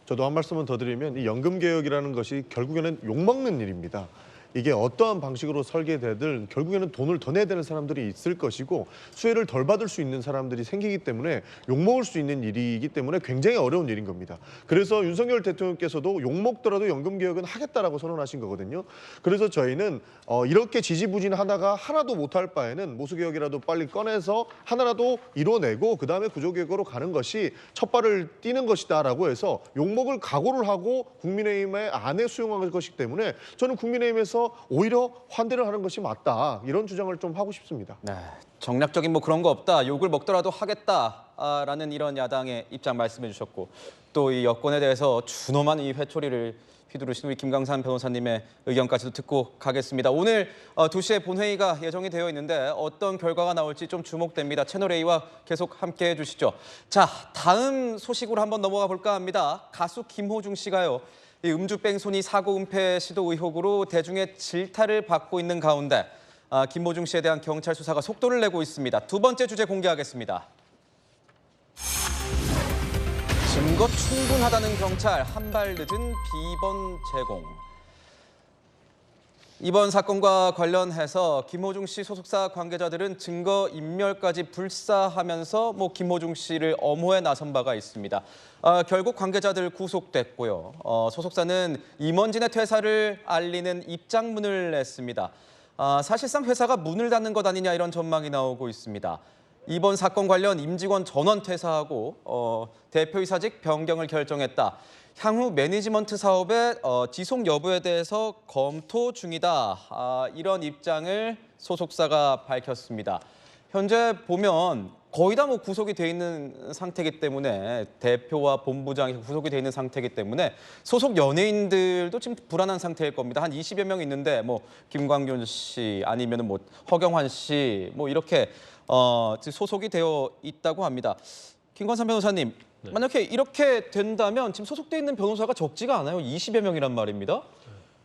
저도 한 말씀만 더 드리면 이 연금개혁이라는 것이 결국에는 욕먹는 일입니다. 이게 어떠한 방식으로 설계되든 결국에는 돈을 더 내야 되는 사람들이 있을 것이고 수혜를 덜 받을 수 있는 사람들이 생기기 때문에 욕먹을 수 있는 일이기 때문에 굉장히 어려운 일인 겁니다. 그래서 윤석열 대통령께서도 욕먹더라도 연금개혁은 하겠다라고 선언하신 거거든요. 그래서 저희는 이렇게 지지부진하다가 하나도 못할 바에는 모수개혁이라도 빨리 꺼내서 하나라도 이뤄내고 그다음에 구조개혁으로 가는 것이 첫 발을 띄는 것이다라고 해서 욕먹을 각오를 하고 국민의힘의 안에 수용할 것이기 때문에 저는 국민의힘에서 오히려 환대를 하는 것이 맞다 이런 주장을 좀 하고 싶습니다. 네, 정략적인 뭐 그런 거 없다, 욕을 먹더라도 하겠다라는 이런 야당의 입장 말씀해 주셨고 또 이 여권에 대해서 준엄한 이 회초리를 휘두르신 우리 김광삼 변호사님의 의견까지도 듣고 가겠습니다. 오늘 2시에 본회의가 예정이 되어 있는데 어떤 결과가 나올지 좀 주목됩니다. 채널A와 계속 함께해 주시죠. 자, 다음 소식으로 한번 넘어가 볼까 합니다. 가수 김호중 씨가요. 이 음주뺑소니 사고 은폐 시도 의혹으로 대중의 질타를 받고 있는 가운데 김호중 씨에 대한 경찰 수사가 속도를 내고 있습니다. 두 번째 주제 공개하겠습니다. 증거 충분하다는 경찰, 한 발 늦은 비번 제공. 이번 사건과 관련해서 김호중 씨 소속사 관계자들은 증거 인멸까지 불사하면서 김호중 씨를 엄호에 나선 바가 있습니다. 결국 관계자들 구속됐고요. 소속사는 임원진의 퇴사를 알리는 입장문을 냈습니다. 사실상 회사가 문을 닫는 것 아니냐 이런 전망이 나오고 있습니다. 이번 사건 관련 임직원 전원 퇴사하고 대표이사직 변경을 결정했다. 향후 매니지먼트 사업의 지속 여부에 대해서 검토 중이다. 이런 입장을 소속사가 밝혔습니다. 현재 보면 거의 다 구속이 돼 있는 상태이기 때문에 대표와 본부장이 구속이 돼 있는 상태이기 때문에 소속 연예인들도 지금 불안한 상태일 겁니다. 한 20여 명 있는데 김광균 씨 아니면 허경환 씨 이렇게 소속이 되어 있다고 합니다. 김광삼 변호사님, 네. 만약에 이렇게 된다면 지금 소속돼 있는 변호사가 적지가 않아요. 20여 명이란 말입니다.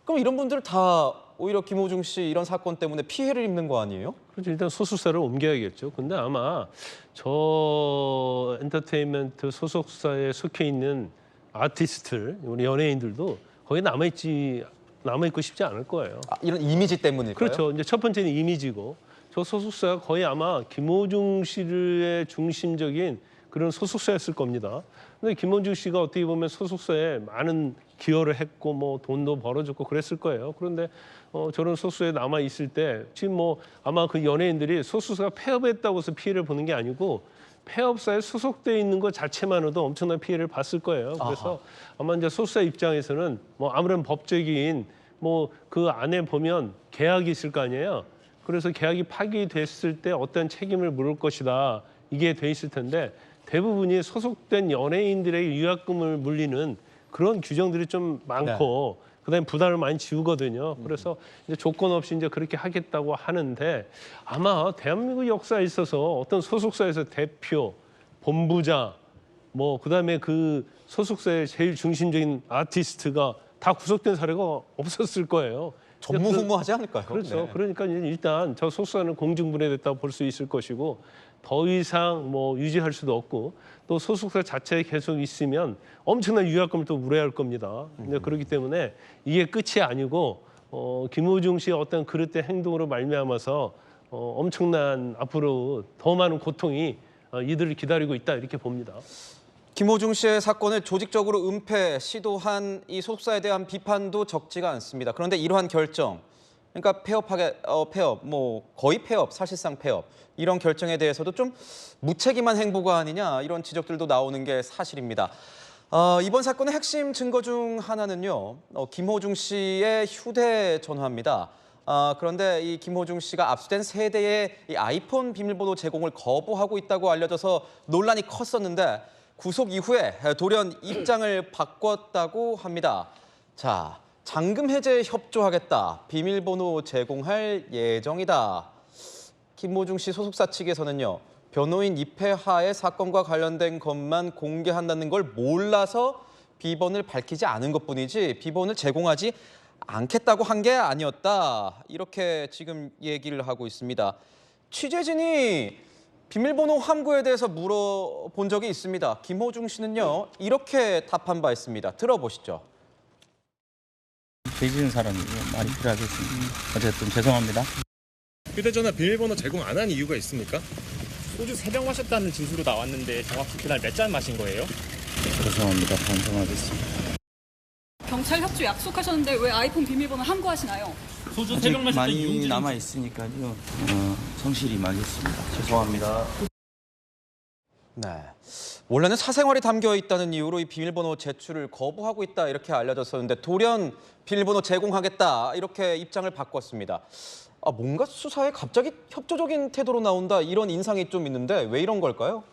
그럼 이런 분들 다 오히려 김호중 씨 이런 사건 때문에 피해를 입는 거 아니에요? 그렇죠. 일단 소속사를 옮겨야겠죠. 근데 아마 저 엔터테인먼트 소속사에 속해 있는 아티스트들, 우리 연예인들도 거기 남아있고 싶지 않을 거예요. 이런 이미지 때문일까요? 그렇죠. 이제 첫 번째는 이미지고 저 소속사가 거의 아마 김호중 씨의 중심적인 그런 소속사였을 겁니다. 근데 김호중 씨가 어떻게 보면 소속사에 많은 기여를 했고 뭐 돈도 벌어줬고 그랬을 거예요. 그런데 저런 소속사에 남아 있을 때 지금 뭐 아마 그 연예인들이 소속사가 폐업했다고 해서 피해를 보는 게 아니고 폐업사에 소속돼 있는 것 자체만으로도 엄청난 피해를 봤을 거예요. 그래서 아마 이제 소속사 입장에서는 뭐 아무런 법적인 뭐 그 안에 보면 계약이 있을 거 아니에요. 그래서 계약이 파기됐을 때 어떤 책임을 물을 것이다. 이게 돼 있을 텐데 대부분이 소속된 연예인들의 위약금을 물리는 그런 규정들이 좀 많고 그다음에 부담을 많이 지우거든요. 그래서 이제 조건 없이 이제 그렇게 하겠다고 하는데 아마 대한민국 역사에 있어서 어떤 소속사에서 대표, 본부장, 뭐 그다음에 그 소속사의 제일 중심적인 아티스트가 다 구속된 사례가 없었을 거예요. 전무후무하지 않을까요? 그렇죠. 네. 그러니까 일단 저 소속사는 공중분해됐다고 볼 수 있을 것이고 더 이상 뭐 유지할 수도 없고 또 소속사 자체에 계속 있으면 엄청난 위약금을 또 물어야 할 겁니다. 그렇기 때문에 이게 끝이 아니고 김호중 씨의 어떤 그릇된 행동으로 말미암아서 엄청난 앞으로 더 많은 고통이 이들을 기다리고 있다 이렇게 봅니다. 김호중 씨의 사건을 조직적으로 은폐 시도한 이 소속사에 대한 비판도 적지가 않습니다. 그런데 이러한 결정, 그러니까 폐업, 뭐 거의 폐업, 사실상 폐업 이런 결정에 대해서도 좀 무책임한 행보가 아니냐 이런 지적들도 나오는 게 사실입니다. 이번 사건의 핵심 증거 중 하나는요, 김호중 씨의 휴대전화입니다. 그런데 이 김호중 씨가 압수된 세 대의 이 아이폰 비밀번호 제공을 거부하고 있다고 알려져서 논란이 컸었는데 구속 이후에 돌연 입장을 바꿨다고 합니다. 자, 잔금 해제에 협조하겠다, 비밀번호 제공할 예정이다. 김호중 씨 소속사 측에서는요, 변호인 입회하에 사건과 관련된 것만 공개한다는 걸 몰라서 비번을 밝히지 않은 것뿐이지 비번을 제공하지 않겠다고 한 게 아니었다. 이렇게 지금 얘기를 하고 있습니다. 취재진이 비밀번호 함구에 대해서 물어본 적이 있습니다. 김호중 씨는요, 이렇게 답한 바 있습니다. 들어보시죠. 죄지은 사람이 말이 필요하겠습니다. 어쨌든 죄송합니다. 휴대전화 비밀번호 제공 안 한 이유가 있습니까? 소주 3병 마셨다는 진술로 나왔는데 정확히 그날 몇 잔 마신 거예요? 죄송합니다. 반성하겠습니다. 경찰 협조 약속하셨는데 왜 아이폰 비밀번호 함구하시나요? 소주 3병 마셨던 많이 이용진 남아 있으니까요. 성실히 말겠습니다. 죄송합니다. 네, 원래는 사생활이 담겨 있다는 이유로 이 비밀번호 제출을 거부하고 있다 이렇게 알려졌었는데 돌연 비밀번호 제공하겠다 이렇게 입장을 바꿨습니다. 뭔가 수사에 갑자기 협조적인 태도로 나온다 이런 인상이 좀 있는데 왜 이런 걸까요?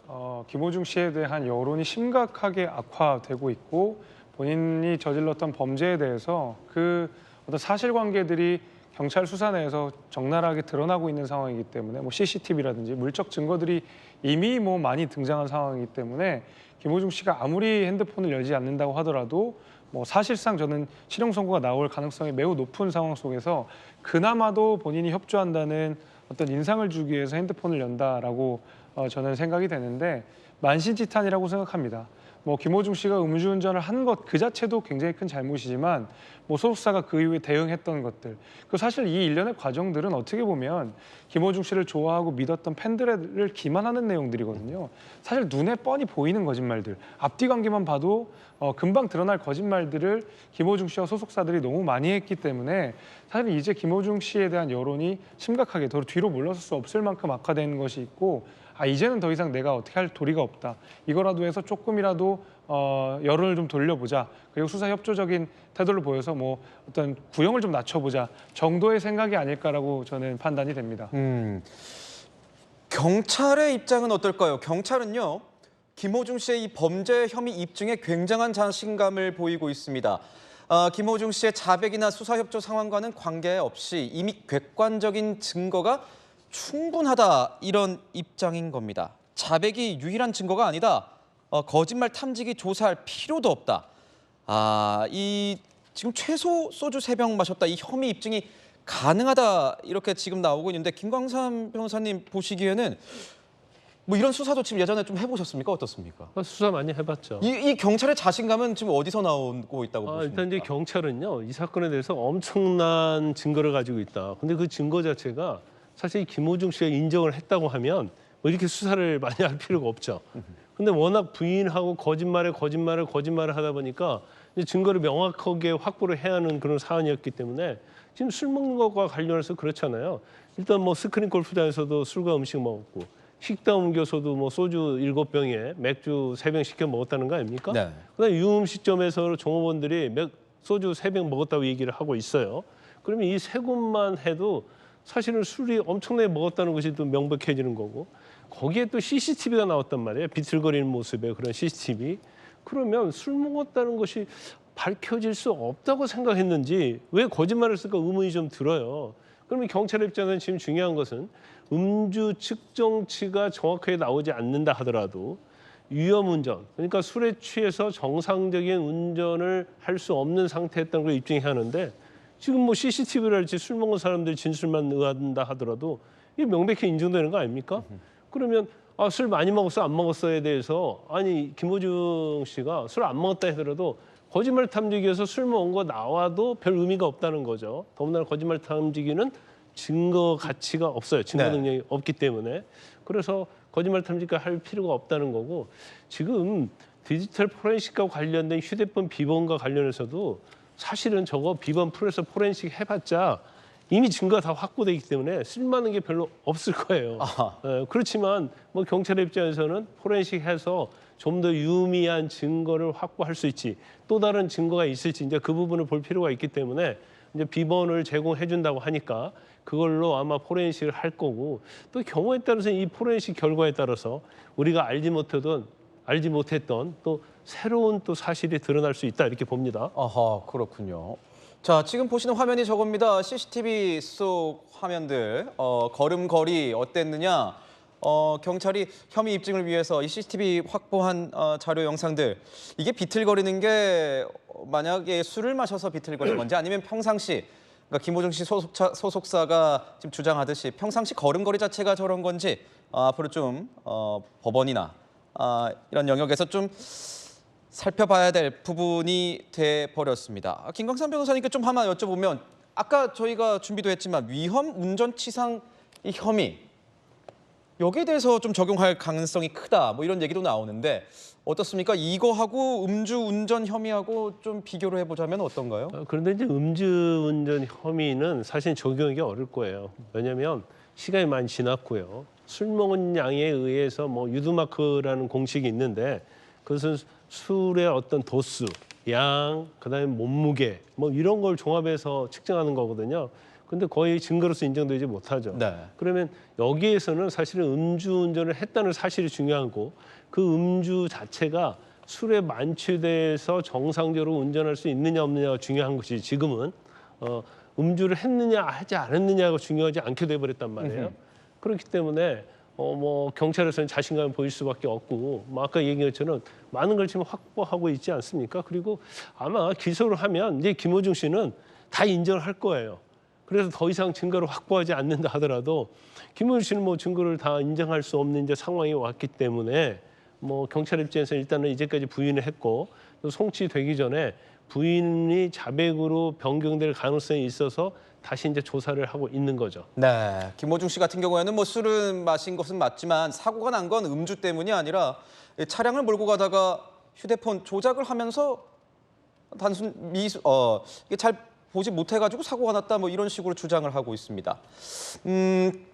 김호중 씨에 대한 여론이 심각하게 악화되고 있고 본인이 저질렀던 범죄에 대해서 그 어떤 사실관계들이 경찰 수사 내에서 적나라하게 드러나고 있는 상황이기 때문에 뭐 CCTV라든지 물적 증거들이 이미 뭐 많이 등장한 상황이기 때문에 김호중 씨가 아무리 핸드폰을 열지 않는다고 하더라도 뭐 사실상 저는 실형 선고가 나올 가능성이 매우 높은 상황 속에서 그나마도 본인이 협조한다는 어떤 인상을 주기 위해서 핸드폰을 연다라고 저는 생각이 되는데 만신지탄이라고 생각합니다. 뭐 김호중 씨가 음주운전을 한 것 그 자체도 굉장히 큰 잘못이지만 뭐 소속사가 그 이후에 대응했던 것들, 그 사실 이 일련의 과정들은 어떻게 보면 김호중 씨를 좋아하고 믿었던 팬들을 기만하는 내용들이거든요. 사실 눈에 뻔히 보이는 거짓말들, 앞뒤 관계만 봐도 금방 드러날 거짓말들을 김호중 씨와 소속사들이 너무 많이 했기 때문에 사실 이제 김호중 씨에 대한 여론이 심각하게 더 뒤로 물러설 수 없을 만큼 악화되는 것이 있고, 이제는 더 이상 내가 어떻게 할 도리가 없다. 이거라도 해서 조금이라도 여론을 좀 돌려보자. 그리고 수사 협조적인 태도를 보여서 뭐 어떤 구형을 좀 낮춰보자 정도의 생각이 아닐까라고 저는 판단이 됩니다. 경찰의 입장은 어떨까요? 경찰은요, 김호중 씨의 이 범죄 혐의 입증에 굉장한 자신감을 보이고 있습니다. 김호중 씨의 자백이나 수사 협조 상황과는 관계없이 이미 객관적인 증거가 충분하다 이런 입장인 겁니다. 자백이 유일한 증거가 아니다. 거짓말 탐지기 조사할 필요도 없다. 이 지금 최소 소주 3병 마셨다 이 혐의 입증이 가능하다 이렇게 지금 나오고 있는데 김광삼 변호사님 보시기에는 뭐 이런 수사도 지금 예전에 좀 해보셨습니까? 어떻습니까? 수사 많이 해봤죠. 이 경찰의 자신감은 지금 어디서 나오고 있다고 보십니까? 일단 이제 경찰은요, 이 사건에 대해서 엄청난 증거를 가지고 있다. 근데 그 증거 자체가 사실 김호중 씨가 인정을 했다고 하면 뭐 이렇게 수사를 많이 할 필요가 없죠. 근데 워낙 부인하고 거짓말을 하다 보니까 이제 증거를 명확하게 확보를 해야 하는 그런 사안이었기 때문에 지금 술 먹는 것과 관련해서 그렇잖아요. 일단 뭐 스크린 골프장에서도 술과 음식 먹었고 식당 옮겨서도 뭐 소주 7병에 맥주 3병 시켜 먹었다는 거 아닙니까? 네. 그다음에 유흥식점에서 종업원들이 소주 3병 먹었다고 얘기를 하고 있어요. 그러면 이 세 곳만 해도 사실은 술이 엄청나게 먹었다는 것이 또 명백해지는 거고 거기에 또 CCTV가 나왔단 말이에요. 비틀거리는 모습의 그런 CCTV. 그러면 술 먹었다는 것이 밝혀질 수 없다고 생각했는지 왜 거짓말을 했을까 의문이 좀 들어요. 그러면 경찰 입장에서는 지금 중요한 것은 음주 측정치가 정확하게 나오지 않는다 하더라도 위험운전, 그러니까 술에 취해서 정상적인 운전을 할 수 없는 상태였다는 걸 입증해야 하는데 지금 뭐 CCTV랄지 술 먹은 사람들 진술만 의한다 하더라도 이게 명백히 인정되는 거 아닙니까? 그러면 술 많이 먹었어 안 먹었어에 대해서 아니 김호중 씨가 술 안 먹었다 하더라도 거짓말 탐지기에서 술 먹은 거 나와도 별 의미가 없다는 거죠. 더군다나 거짓말 탐지기는 증거 가치가 없어요. 증거 능력이 없기 때문에. 그래서 거짓말 탐지기가 할 필요가 없다는 거고 지금 디지털 포렌식과 관련된 휴대폰 비번과 관련해서도 사실은 저거 비번 풀어서 포렌식 해봤자 이미 증거가 다 확보되기 때문에 쓸만한 게 별로 없을 거예요. 그렇지만 뭐 경찰의 입장에서는 포렌식해서 좀 더 유의미한 증거를 확보할 수 있지 또 다른 증거가 있을지 이제 그 부분을 볼 필요가 있기 때문에 이제 비번을 제공해 준다고 하니까 그걸로 아마 포렌식을 할 거고 또 경우에 따라서 이 포렌식 결과에 따라서 우리가 알지 못했던 또 새로운 또 사실이 드러날 수 있다 이렇게 봅니다. 아하, 그렇군요. 자, 지금 보시는 화면이 저겁니다. CCTV 속 화면들, 걸음걸이 어땠느냐. 경찰이 혐의 입증을 위해서 이 CCTV 확보한 자료 영상들, 이게 비틀거리는 게 만약에 술을 마셔서 비틀거리는 건지 아니면 평상시, 그러니까 김호중 씨 소속사가 지금 주장하듯이 평상시 걸음걸이 자체가 저런 건지 앞으로 좀 법원이나 이런 영역에서 좀 살펴봐야 될 부분이 돼버렸습니다. 김광삼 변호사님께 좀 하나 여쭤보면 아까 저희가 준비도 했지만 위험 운전치상 이 혐의 여기에 대해서 좀 적용할 가능성이 크다 뭐 이런 얘기도 나오는데 어떻습니까? 이거하고 음주운전 혐의하고 좀 비교를 해보자면 어떤가요? 그런데 이제 음주운전 혐의는 사실 적용하기 어려울 거예요. 왜냐하면 시간이 많이 지났고요. 술 먹은 양에 의해서 뭐 유두마크라는 공식이 있는데 그것은 술의 어떤 도수, 양, 그다음에 몸무게 뭐 이런 걸 종합해서 측정하는 거거든요. 근데 거의 증거로서 인정되지 못하죠. 네. 그러면 여기에서는 사실은 음주운전을 했다는 사실이 중요하고 그 음주 자체가 술에 만취돼서 정상적으로 운전할 수 있느냐 없느냐가 중요한 것이 지금은 음주를 했느냐 하지 않았느냐가 중요하지 않게 돼버렸단 말이에요. 그렇기 때문에 뭐 경찰에서는 자신감을 보일 수밖에 없고 뭐 아까 얘기한 것처럼 많은 걸 지금 확보하고 있지 않습니까? 그리고 아마 기소를 하면 이제 김호중 씨는 다 인정을 할 거예요. 그래서 더 이상 증거를 확보하지 않는다 하더라도 김호중 씨는 뭐 증거를 다 인정할 수 없는 이제 상황이 왔기 때문에 뭐 경찰 입장에서 일단은 이제까지 부인을 했고 또 송치되기 전에 부인이 자백으로 변경될 가능성이 있어서 다시 이제 조사를 하고 있는 거죠. 네, 김호중 씨 같은 경우에는 뭐 술은 마신 것은 맞지만 사고가 난 건 음주 때문이 아니라 차량을 몰고 가다가 휴대폰 조작을 하면서 단순 이게 잘 보지 못해가지고 사고가 났다 뭐 이런 식으로 주장을 하고 있습니다.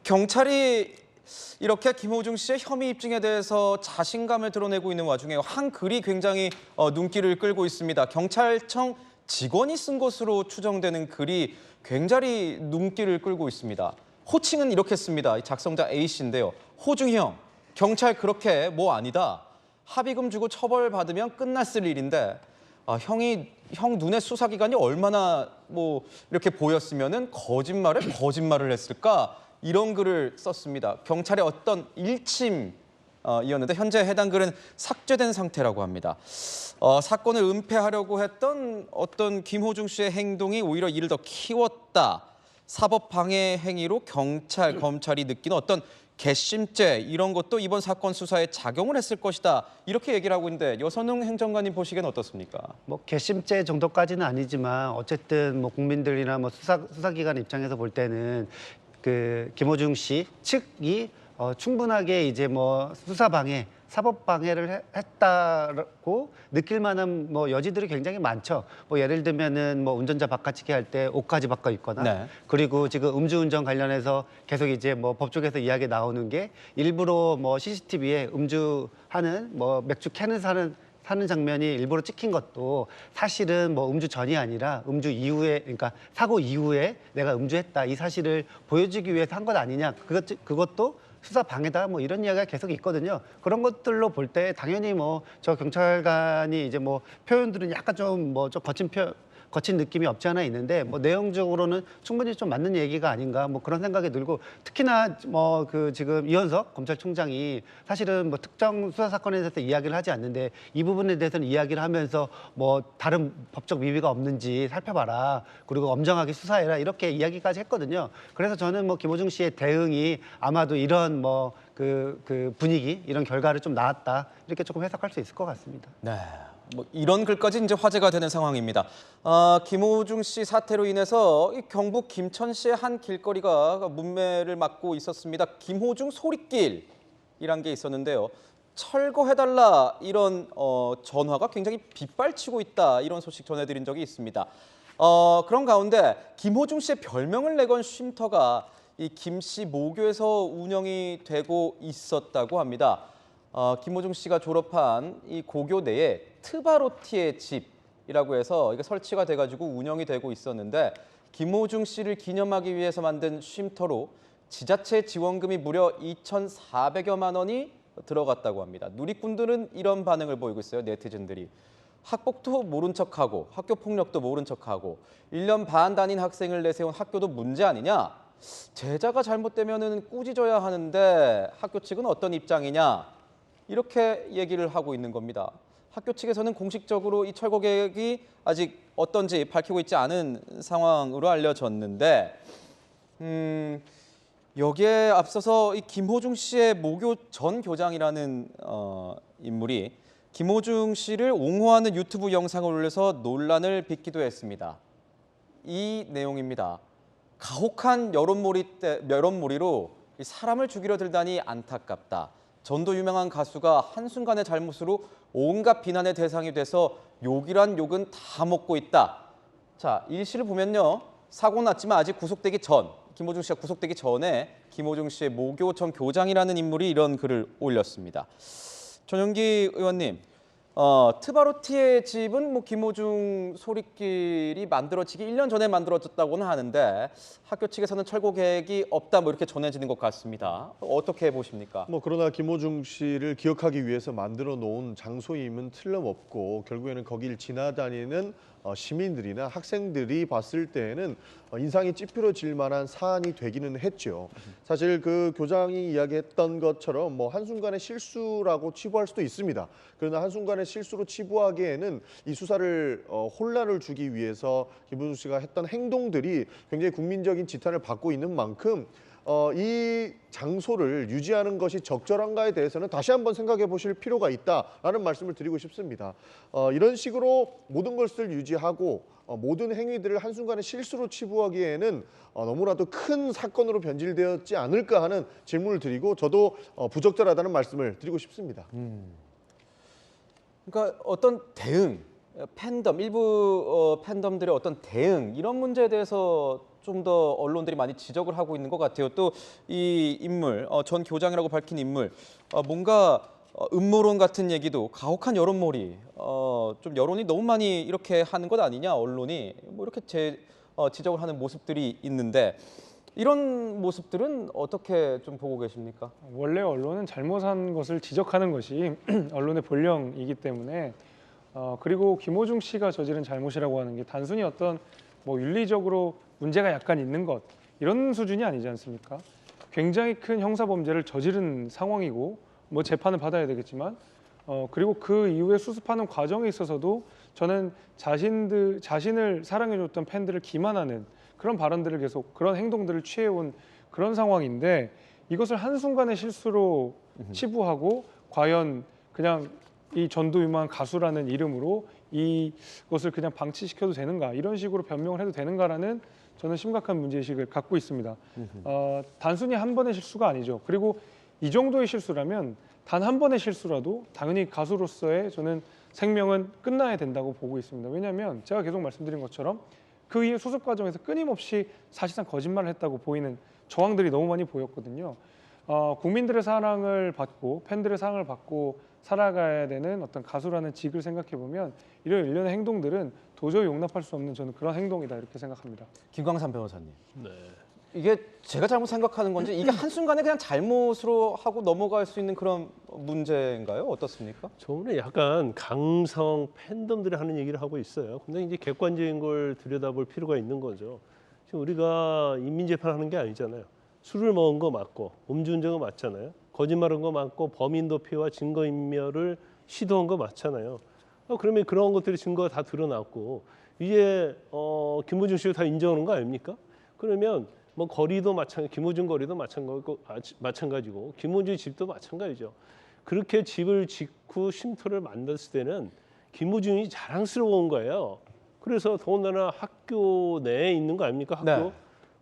경찰이 이렇게 김호중 씨의 혐의 입증에 대해서 자신감을 드러내고 있는 와중에 한 글이 굉장히 눈길을 끌고 있습니다. 경찰청 직원이 쓴 것으로 추정되는 글이 굉장히 눈길을 끌고 있습니다. 호칭은 이렇게 씁니다. 작성자 A씨인데요. 호중 형, 경찰 그렇게 뭐 아니다. 합의금 주고 처벌받으면 끝났을 일인데 형 눈에 수사기관이 얼마나 뭐 이렇게 보였으면은 거짓말을 했을까? 이런 글을 썼습니다. 경찰의 어떤 일침이었는데 현재 해당 글은 삭제된 상태라고 합니다. 사건을 은폐하려고 했던 어떤 김호중 씨의 행동이 오히려 이를 더 키웠다. 사법 방해 행위로 경찰, 검찰이 느끼는 어떤 괘씸죄 이런 것도 이번 사건 수사에 작용을 했을 것이다. 이렇게 얘기를 하고 있는데 여선웅 행정관님 보시기엔 어떻습니까? 뭐 괘씸죄 정도까지는 아니지만 어쨌든 뭐 국민들이나 뭐 수사기관 입장에서 볼 때는 그 김호중 씨 측이 충분하게 이제 뭐 수사 방해, 사법 방해를 했다고 느낄 만한 뭐 여지들이 굉장히 많죠. 뭐 예를 들면은 뭐 운전자 바깥치기 할 때 옷까지 바꿔 입거나 네. 그리고 지금 음주운전 관련해서 계속 이제 뭐 법조계에서 이야기 나오는 게 일부러 뭐 CCTV에 음주하는 뭐 맥주 캔을 사는 장면이 일부러 찍힌 것도 사실은 뭐 음주 전이 아니라 음주 이후에, 그러니까 사고 이후에 내가 음주했다 이 사실을 보여주기 위해서 한 것 아니냐. 그것도 수사 방해다 뭐 이런 이야기가 계속 있거든요. 그런 것들로 볼 때 당연히 뭐 저 경찰관이 이제 뭐 표현들은 약간 좀 거친 느낌이 없지 않아 있는데 뭐 내용적으로는 충분히 좀 맞는 얘기가 아닌가 뭐 그런 생각이 들고, 특히나 뭐 그 지금 이현석 검찰총장이 사실은 뭐 특정 수사 사건에 대해서 이야기를 하지 않는데 이 부분에 대해서는 이야기를 하면서 뭐 다른 법적 미비가 없는지 살펴봐라, 그리고 엄정하게 수사해라 이렇게 이야기까지 했거든요. 그래서 저는 뭐 김호중 씨의 대응이 아마도 이런 뭐 그 분위기, 이런 결과를 좀 나왔다 이렇게 조금 해석할 수 있을 것 같습니다. 네. 뭐 이런 글까지 이제 화제가 되는 상황입니다. 김호중 씨 사태로 인해서 이 경북 김천시의 한 길거리가 문매를 맞고 있었습니다. 김호중 소리길이란 게 있었는데요. 철거해달라 이런 전화가 굉장히 빗발치고 있다 이런 소식 전해드린 적이 있습니다. 그런 가운데 김호중 씨의 별명을 내건 쉼터가 이 김씨 모교에서 운영이 되고 있었다고 합니다. 김호중 씨가 졸업한 이 고교 내에 트바로티의 집이라고 해서 이게 설치가 돼가지고 운영이 되고 있었는데 김호중 씨를 기념하기 위해서 만든 쉼터로 지자체 지원금이 무려 2,400여만 원이 들어갔다고 합니다. 누리꾼들은 이런 반응을 보이고 있어요. 네티즌들이. 학폭도 모른 척하고 학교 폭력도 모른 척하고 1년 반 다닌 학생을 내세운 학교도 문제 아니냐? 제자가 잘못되면은 꾸짖어야 하는데 학교 측은 어떤 입장이냐? 이렇게 얘기를 하고 있는 겁니다. 학교 측에서는 공식적으로 이 철거 계획이 아직 어떤지 밝히고 있지 않은 상황으로 알려졌는데 여기에 앞서서 이 김호중 씨의 모교 전 교장이라는 인물이 김호중 씨를 옹호하는 유튜브 영상을 올려서 논란을 빚기도 했습니다. 이 내용입니다. 가혹한 여론몰이로 사람을 죽이려 들다니 안타깝다. 전도 유명한 가수가 한순간의 잘못으로 온갖 비난의 대상이 돼서 욕이란 욕은 다 먹고 있다. 자, 일시를 보면요. 사고 났지만 아직 구속되기 전, 김호중 씨가 구속되기 전에 김호중 씨의 모교 전 교장이라는 인물이 이런 글을 올렸습니다. 전용기 의원님, 트바로티의 집은 뭐 김호중 소리길이 만들어지기 1년 전에 만들어졌다고는 하는데 학교 측에서는 철거 계획이 없다 뭐 이렇게 전해지는 것 같습니다. 어떻게 보십니까? 뭐 그러나 김호중 씨를 기억하기 위해서 만들어 놓은 장소임은 틀림없고 결국에는 거길 지나다니는 시민들이나 학생들이 봤을 때에는 인상이 찌푸려질 만한 사안이 되기는 했죠. 사실 그 교장이 이야기했던 것처럼 뭐 한순간의 실수라고 치부할 수도 있습니다. 그러나 한순간의 실수로 치부하기에는 이 수사를 혼란을 주기 위해서 김호중 씨가 했던 행동들이 굉장히 국민적인 지탄을 받고 있는 만큼 이 장소를 유지하는 것이 적절한가에 대해서는 다시 한번 생각해 보실 필요가 있다라는 말씀을 드리고 싶습니다. 이런 식으로 모든 것을 유지하고 모든 행위들을 한순간에 실수로 치부하기에는 너무나도 큰 사건으로 변질되었지 않을까 하는 질문을 드리고 저도 부적절하다는 말씀을 드리고 싶습니다. 그러니까 어떤 대응, 팬덤, 일부 팬덤들의 어떤 대응 이런 문제에 대해서 좀 더 언론들이 많이 지적을 하고 있는 것 같아요. 또 이 인물, 전 교장이라고 밝힌 인물, 뭔가 음모론 같은 얘기도 가혹한 여론몰이, 좀 여론이 너무 많이 이렇게 하는 것 아니냐, 언론이 뭐 이렇게 지적을 하는 모습들이 있는데 이런 모습들은 어떻게 좀 보고 계십니까? 원래 언론은 잘못한 것을 지적하는 것이 언론의 본령이기 때문에 그리고 김호중 씨가 저지른 잘못이라고 하는 게 단순히 어떤 뭐 윤리적으로 문제가 약간 있는 것 이런 수준이 아니지 않습니까? 굉장히 큰 형사 범죄를 저지른 상황이고 뭐 재판을 받아야 되겠지만 그리고 그 이후에 수습하는 과정에 있어서도 저는 자신을 사랑해줬던 팬들을 기만하는 그런 발언들을 계속 그런 행동들을 취해온 그런 상황인데 이것을 한순간의 실수로 치부하고 과연 그냥 이 전두유만 가수라는 이름으로 이것을 그냥 방치시켜도 되는가 이런 식으로 변명을 해도 되는가라는 저는 심각한 문제의식을 갖고 있습니다. 단순히 한 번의 실수가 아니죠. 그리고 이 정도의 실수라면 단 한 번의 실수라도 당연히 가수로서의 저는 생명은 끝나야 된다고 보고 있습니다. 왜냐하면 제가 계속 말씀드린 것처럼 그 이후 수습 과정에서 끊임없이 사실상 거짓말을 했다고 보이는 정황들이 너무 많이 보였거든요. 국민들의 사랑을 받고 팬들의 사랑을 받고 살아가야 되는 어떤 가수라는 직을 생각해 보면 이런 일련의 행동들은 도저히 용납할 수 없는 저는 그런 행동이다 이렇게 생각합니다. 김광삼 변호사님. 네. 이게 제가 잘못 생각하는 건지 이게 한순간에 그냥 잘못으로 하고 넘어갈 수 있는 그런 문제인가요? 어떻습니까? 저는 약간 강성 팬덤들이 하는 얘기를 하고 있어요. 근데 이제 객관적인 걸 들여다볼 필요가 있는 거죠. 지금 우리가 인민재판하는 게 아니잖아요. 술을 먹은 거 맞고 음주운전 거 맞잖아요. 거짓말한 거 맞고 범인 도피와 증거인멸을 시도한 거 맞잖아요. 그러면 그런 것들이 증거가 다 드러났고 이제 김호중 씨가 다 인정하는 거 아닙니까? 그러면 뭐 거리도 김호중 거리도 마찬가지고 김호중 집도 마찬가지죠. 그렇게 집을 짓고 쉼터를 만들었을 때는 김호중이 자랑스러운 거예요. 그래서 더군다나 학교 내에 있는 거 아닙니까? 학교. 네.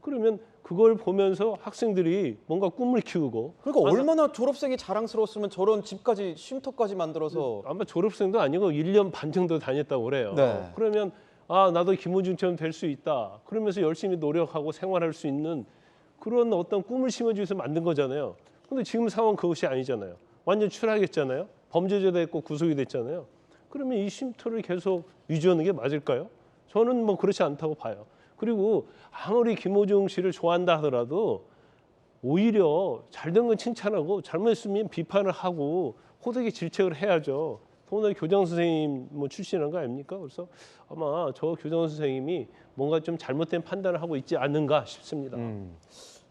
그러면 그걸 보면서 학생들이 뭔가 꿈을 키우고 그러니까 얼마나 졸업생이 자랑스러웠으면 저런 집까지 쉼터까지 만들어서 아마 졸업생도 아니고 1년 반 정도 다녔다고 그래요. 네. 그러면 나도 김호중처럼 될 수 있다. 그러면서 열심히 노력하고 생활할 수 있는 그런 어떤 꿈을 심어주기 위해서 만든 거잖아요. 근데 지금 상황 그것이 아니잖아요. 완전 추락했잖아요. 범죄자 됐고 구속이 됐잖아요. 그러면 이 쉼터를 계속 유지하는 게 맞을까요? 저는 뭐 그렇지 않다고 봐요. 그리고 아무리 김호중 씨를 좋아한다 하더라도 오히려 잘된 건 칭찬하고 잘못했으면 비판을 하고 호되게 질책을 해야죠. 더군다나 교장 선생님 뭐 출신한 거 아닙니까? 그래서 아마 저 교장 선생님이 뭔가 좀 잘못된 판단을 하고 있지 않는가 싶습니다.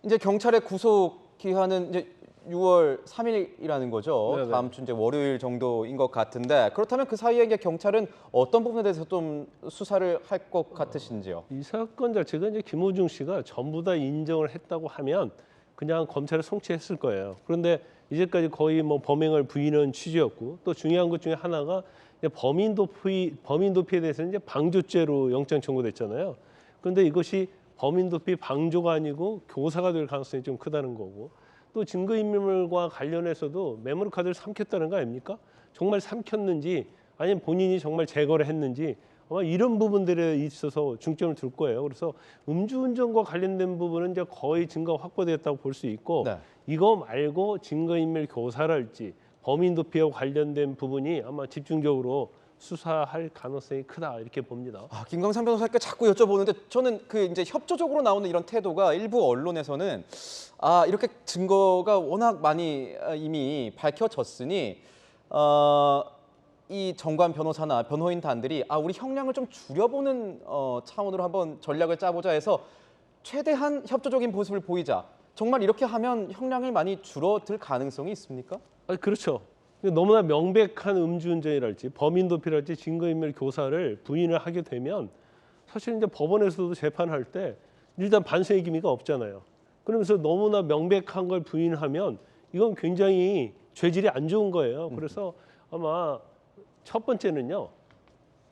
이제 경찰의 구속 기한은 이제 6월 3일이라는 거죠. 네네. 다음 주 이제 월요일 정도인 것 같은데 그렇다면 그 사이에 이제 경찰은 어떤 부분에 대해서 좀 수사를 할 것 같으신지요? 이 사건 자체가 이제 김호중 씨가 전부 다 인정을 했다고 하면 그냥 검찰에 송치했을 거예요. 그런데 이제까지 거의 뭐 범행을 부인한 취지였고 또 중요한 것 중에 하나가 이제 범인 도피에 대해서는 이제 방조죄로 영장 청구됐잖아요. 그런데 이것이 범인 도피 방조가 아니고 교사가 될 가능성이 좀 크다는 거고 또 증거인멸과 관련해서도 메모리 카드를 삼켰다는 거 아닙니까? 정말 삼켰는지 아니면 본인이 정말 제거를 했는지 아마 이런 부분들에 있어서 중점을 둘 거예요. 그래서 음주운전과 관련된 부분은 이제 거의 증거가 확보되었다고 볼 수 있고 네. 이거 말고 증거인멸 교사랄지 범인 도피와 관련된 부분이 아마 집중적으로 수사할 가능성이 크다 이렇게 봅니다. 김광삼 변호사께 자꾸 여쭤보는데 저는 그 이제 협조적으로 나오는 이런 태도가 일부 언론에서는 이렇게 증거가 워낙 많이 이미 밝혀졌으니 이 정관 변호사나 변호인단들이 우리 형량을 좀 줄여보는 차원으로 한번 전략을 짜보자 해서 최대한 협조적인 모습을 보이자. 정말 이렇게 하면 형량이 많이 줄어들 가능성이 있습니까? 그렇죠. 너무나 명백한 음주운전이랄지 범인 도피랄지 증거인멸 교사를 부인을 하게 되면 사실 이제 법원에서도 재판할 때 일단 반성의 기미가 없잖아요. 그러면서 너무나 명백한 걸 부인하면 이건 굉장히 죄질이 안 좋은 거예요. 그래서 아마 첫 번째는요.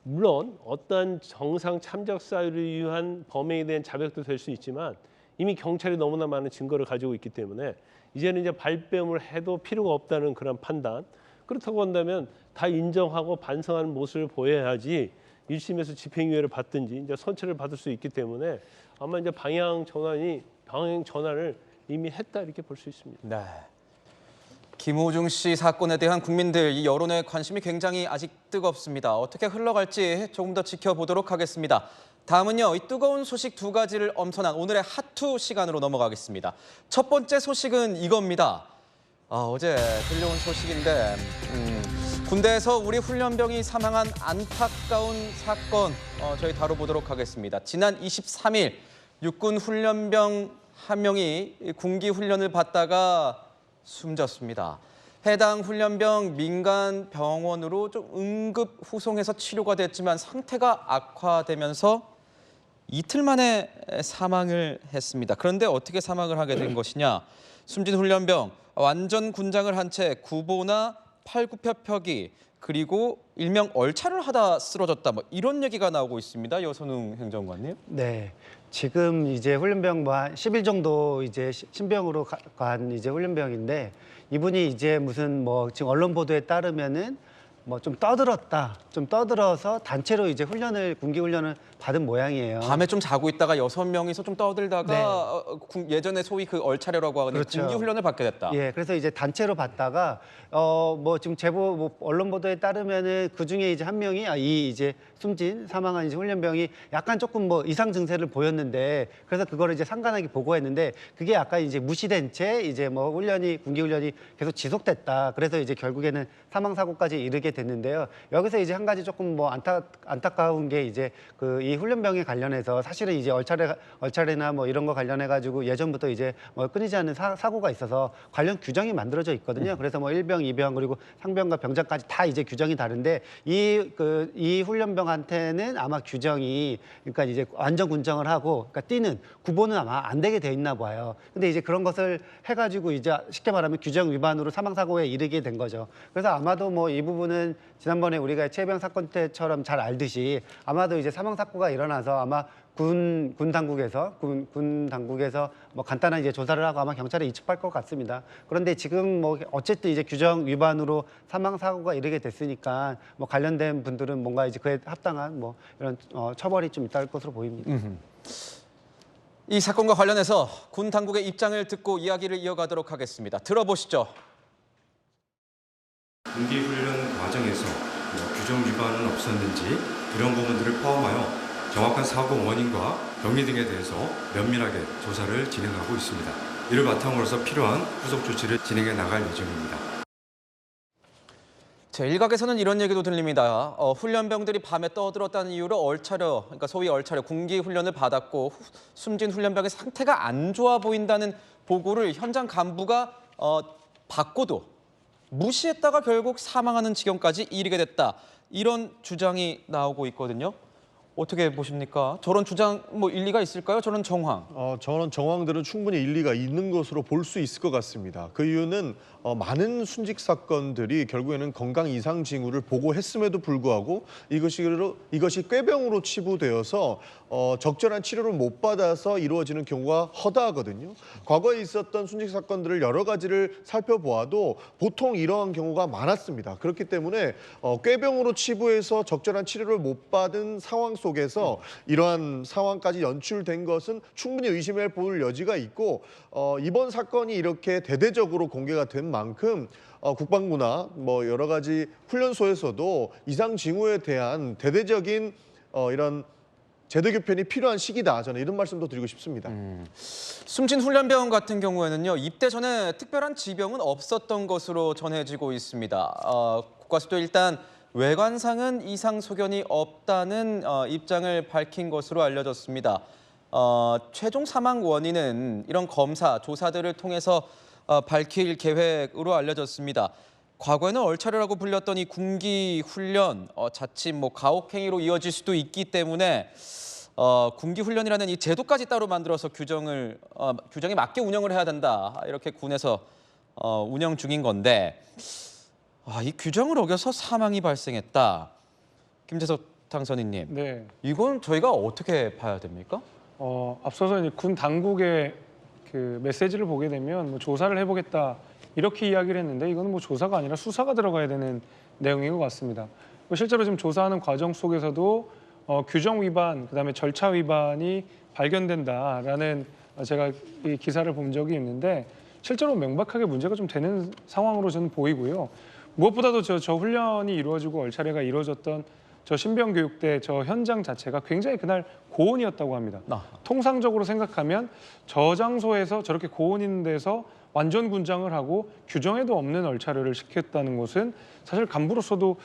물론 어떠한 정상 참작 사유를 위한 범행에 대한 자백도 될 수 있지만 이미 경찰이 너무나 많은 증거를 가지고 있기 때문에 이제는 이제 발뺌을 해도 필요가 없다는 그런 판단. 그렇다고 한다면 다 인정하고 반성하는 모습을 보여야지 1심에서 집행유예를 받든지 이제 선처를 받을 수 있기 때문에 아마 이제 방향 전환을 이미 했다 이렇게 볼 수 있습니다. 네. 김호중 씨 사건에 대한 국민들 이 여론의 관심이 굉장히 아직 뜨겁습니다. 어떻게 흘러갈지 조금 더 지켜보도록 하겠습니다. 다음은요, 이 뜨거운 소식 두 가지를 엄선한 오늘의 핫투 시간으로 넘어가겠습니다. 첫 번째 소식은 이겁니다. 어제 들려온 소식인데 군대에서 우리 훈련병이 사망한 안타까운 사건 저희 다뤄보도록 하겠습니다. 지난 23일 육군 훈련병 한 명이 군기 훈련을 받다가 숨졌습니다. 해당 훈련병 민간 병원으로 좀 응급 후송해서 치료가 됐지만 상태가 악화되면서 이틀 만에 사망을 했습니다. 그런데 어떻게 사망을 하게 된 것이냐? 숨진 훈련병 완전 군장을 한 채 구보나 팔굽혀펴기 그리고 일명 얼차를 하다 쓰러졌다. 뭐 이런 얘기가 나오고 있습니다. 여선웅 행정관님. 네. 지금 이제 훈련병 뭐 한 10일 정도 이제 신병으로 간 이제 훈련병인데 이분이 이제 무슨 뭐 지금 언론 보도에 따르면은 뭐 좀 떠들어서 단체로 이제 군기 훈련을 받은 모양이에요. 밤에 좀 자고 있다가 6명이서 좀 떠들다가 네. 예전에 소위 그 얼차례라고 하는 그렇죠. 군기 훈련을 받게 됐다. 예, 그래서 이제 단체로 받다가 뭐 지금 제보 뭐 언론 보도에 따르면은 그 중에 이제 한 명이 이 이제 숨진 사망한 이제 훈련병이 약간 조금 뭐 이상 증세를 보였는데 그래서 그거를 이제 상관하게 보고했는데 그게 약간 이제 무시된 채 이제 뭐 군기 훈련이 계속 지속됐다. 그래서 이제 결국에는 사망 사고까지 이르게 됐는데요. 여기서 이제 한 가지 조금 뭐 안타까운 게 이제 이 훈련병에 관련해서 사실은 이제 얼차례나 뭐 이런 거 관련해 가지고 예전부터 이제 뭐 끊이지 않는 사고가 있어서 관련 규정이 만들어져 있거든요. 그래서 뭐 1병, 2병 그리고 상병과 병장까지 다 이제 규정이 다른데 이 훈련병한테는 아마 규정이 그러니까 이제 완전 군정을 하고 그러니까 뛰는 구보는 아마 안 되게 돼 있나 봐요. 근데 이제 그런 것을 해 가지고 이제 쉽게 말하면 규정 위반으로 사망 사고에 이르게 된 거죠. 그래서 아마도 뭐 이 부분은 지난번에 우리가 최병 사건 때처럼 잘 알듯이 아마도 이제 사망 사고가 일어나서 아마 군 당국에서 뭐 간단한 이제 조사를 하고 아마 경찰에 이첩할 것 같습니다. 그런데 지금 뭐 어쨌든 이제 규정 위반으로 사망 사고가 이르게 됐으니까 뭐 관련된 분들은 뭔가 이제 그에 합당한 뭐 이런 처벌이 좀 있을 것으로 보입니다. 이 사건과 관련해서 군 당국의 입장을 듣고 이야기를 이어가도록 하겠습니다. 들어보시죠. 군기 훈련 과정에서 규정 위반은 없었는지 이런 부분들을 포함하여 정확한 사고 원인과 병리 등에 대해서 면밀하게 조사를 진행하고 있습니다. 이를 바탕으로서 필요한 후속 조치를 진행해 나갈 예정입니다. 일각에서는 이런 얘기도 들립니다. 훈련병들이 밤에 떠들었다는 이유로 그러니까 소위 얼차려 군기 훈련을 받았고 숨진 훈련병의 상태가 안 좋아 보인다는 보고를 현장 간부가 받고도 무시했다가 결국 사망하는 지경까지 이르게 됐다. 이런 주장이 나오고 있거든요. 어떻게 보십니까? 저런 주장 뭐 일리가 있을까요? 저런 정황. 저런 정황들은 충분히 일리가 있는 것으로 볼 수 있을 것 같습니다. 그 이유는 많은 순직 사건들이 결국에는 건강 이상 징후를 보고했음에도 불구하고 이것이 꾀병으로 치부되어서 적절한 치료를 못 받아서 이루어지는 경우가 허다하거든요. 과거에 있었던 순직 사건들을 여러 가지를 살펴보아도 보통 이러한 경우가 많았습니다. 그렇기 때문에 꾀병으로 치부해서 적절한 치료를 못 받은 상황 속에서 이러한 상황까지 연출된 것은 충분히 의심해 볼 여지가 있고 이번 사건이 이렇게 대대적으로 공개가 된 만큼 국방부나 뭐 여러 가지 훈련소에서도 이상 징후에 대한 대대적인 이런 제도 개편이 필요한 시기다. 저는 이런 말씀도 드리고 싶습니다. 숨진 훈련병 같은 경우에는요. 입대 전에 특별한 지병은 없었던 것으로 전해지고 있습니다. 국가수도 일단 외관상은 이상 소견이 없다는 입장을 밝힌 것으로 알려졌습니다. 최종 사망 원인은 이런 검사, 조사들을 통해서 밝힐 계획으로 알려졌습니다. 과거에는 얼차려라고 불렸던 이 군기 훈련, 자칫 뭐 가혹행위로 이어질 수도 있기 때문에 군기 훈련이라는 이 제도까지 따로 만들어서 규정에 맞게 운영을 해야 된다. 이렇게 군에서 운영 중인 건데 이 규정을 어겨서 사망이 발생했다. 김재석 당선인님, 네. 이건 저희가 어떻게 봐야 됩니까? 앞서서 이제 군 당국의 그 메시지를 보게 되면 뭐 조사를 해보겠다 이렇게 이야기를 했는데 이건 뭐 조사가 아니라 수사가 들어가야 되는 내용인 것 같습니다. 실제로 지금 조사하는 과정 속에서도 규정 위반, 그다음에 절차 위반이 발견된다라는 제가 이 기사를 본 적이 있는데 실제로 명백하게 문제가 좀 되는 상황으로 저는 보이고요. 무엇보다도 저 훈련이 이루어지고 얼차례가 이루어졌던 저 신병교육대 저 현장 자체가 굉장히 그날 고온이었다고 합니다. 통상적으로 생각하면 저 장소에서 저렇게 고온 있는 데서 완전 군장을 하고 규정에도 없는 얼차려를 시켰다는 것은 사실 간부로서도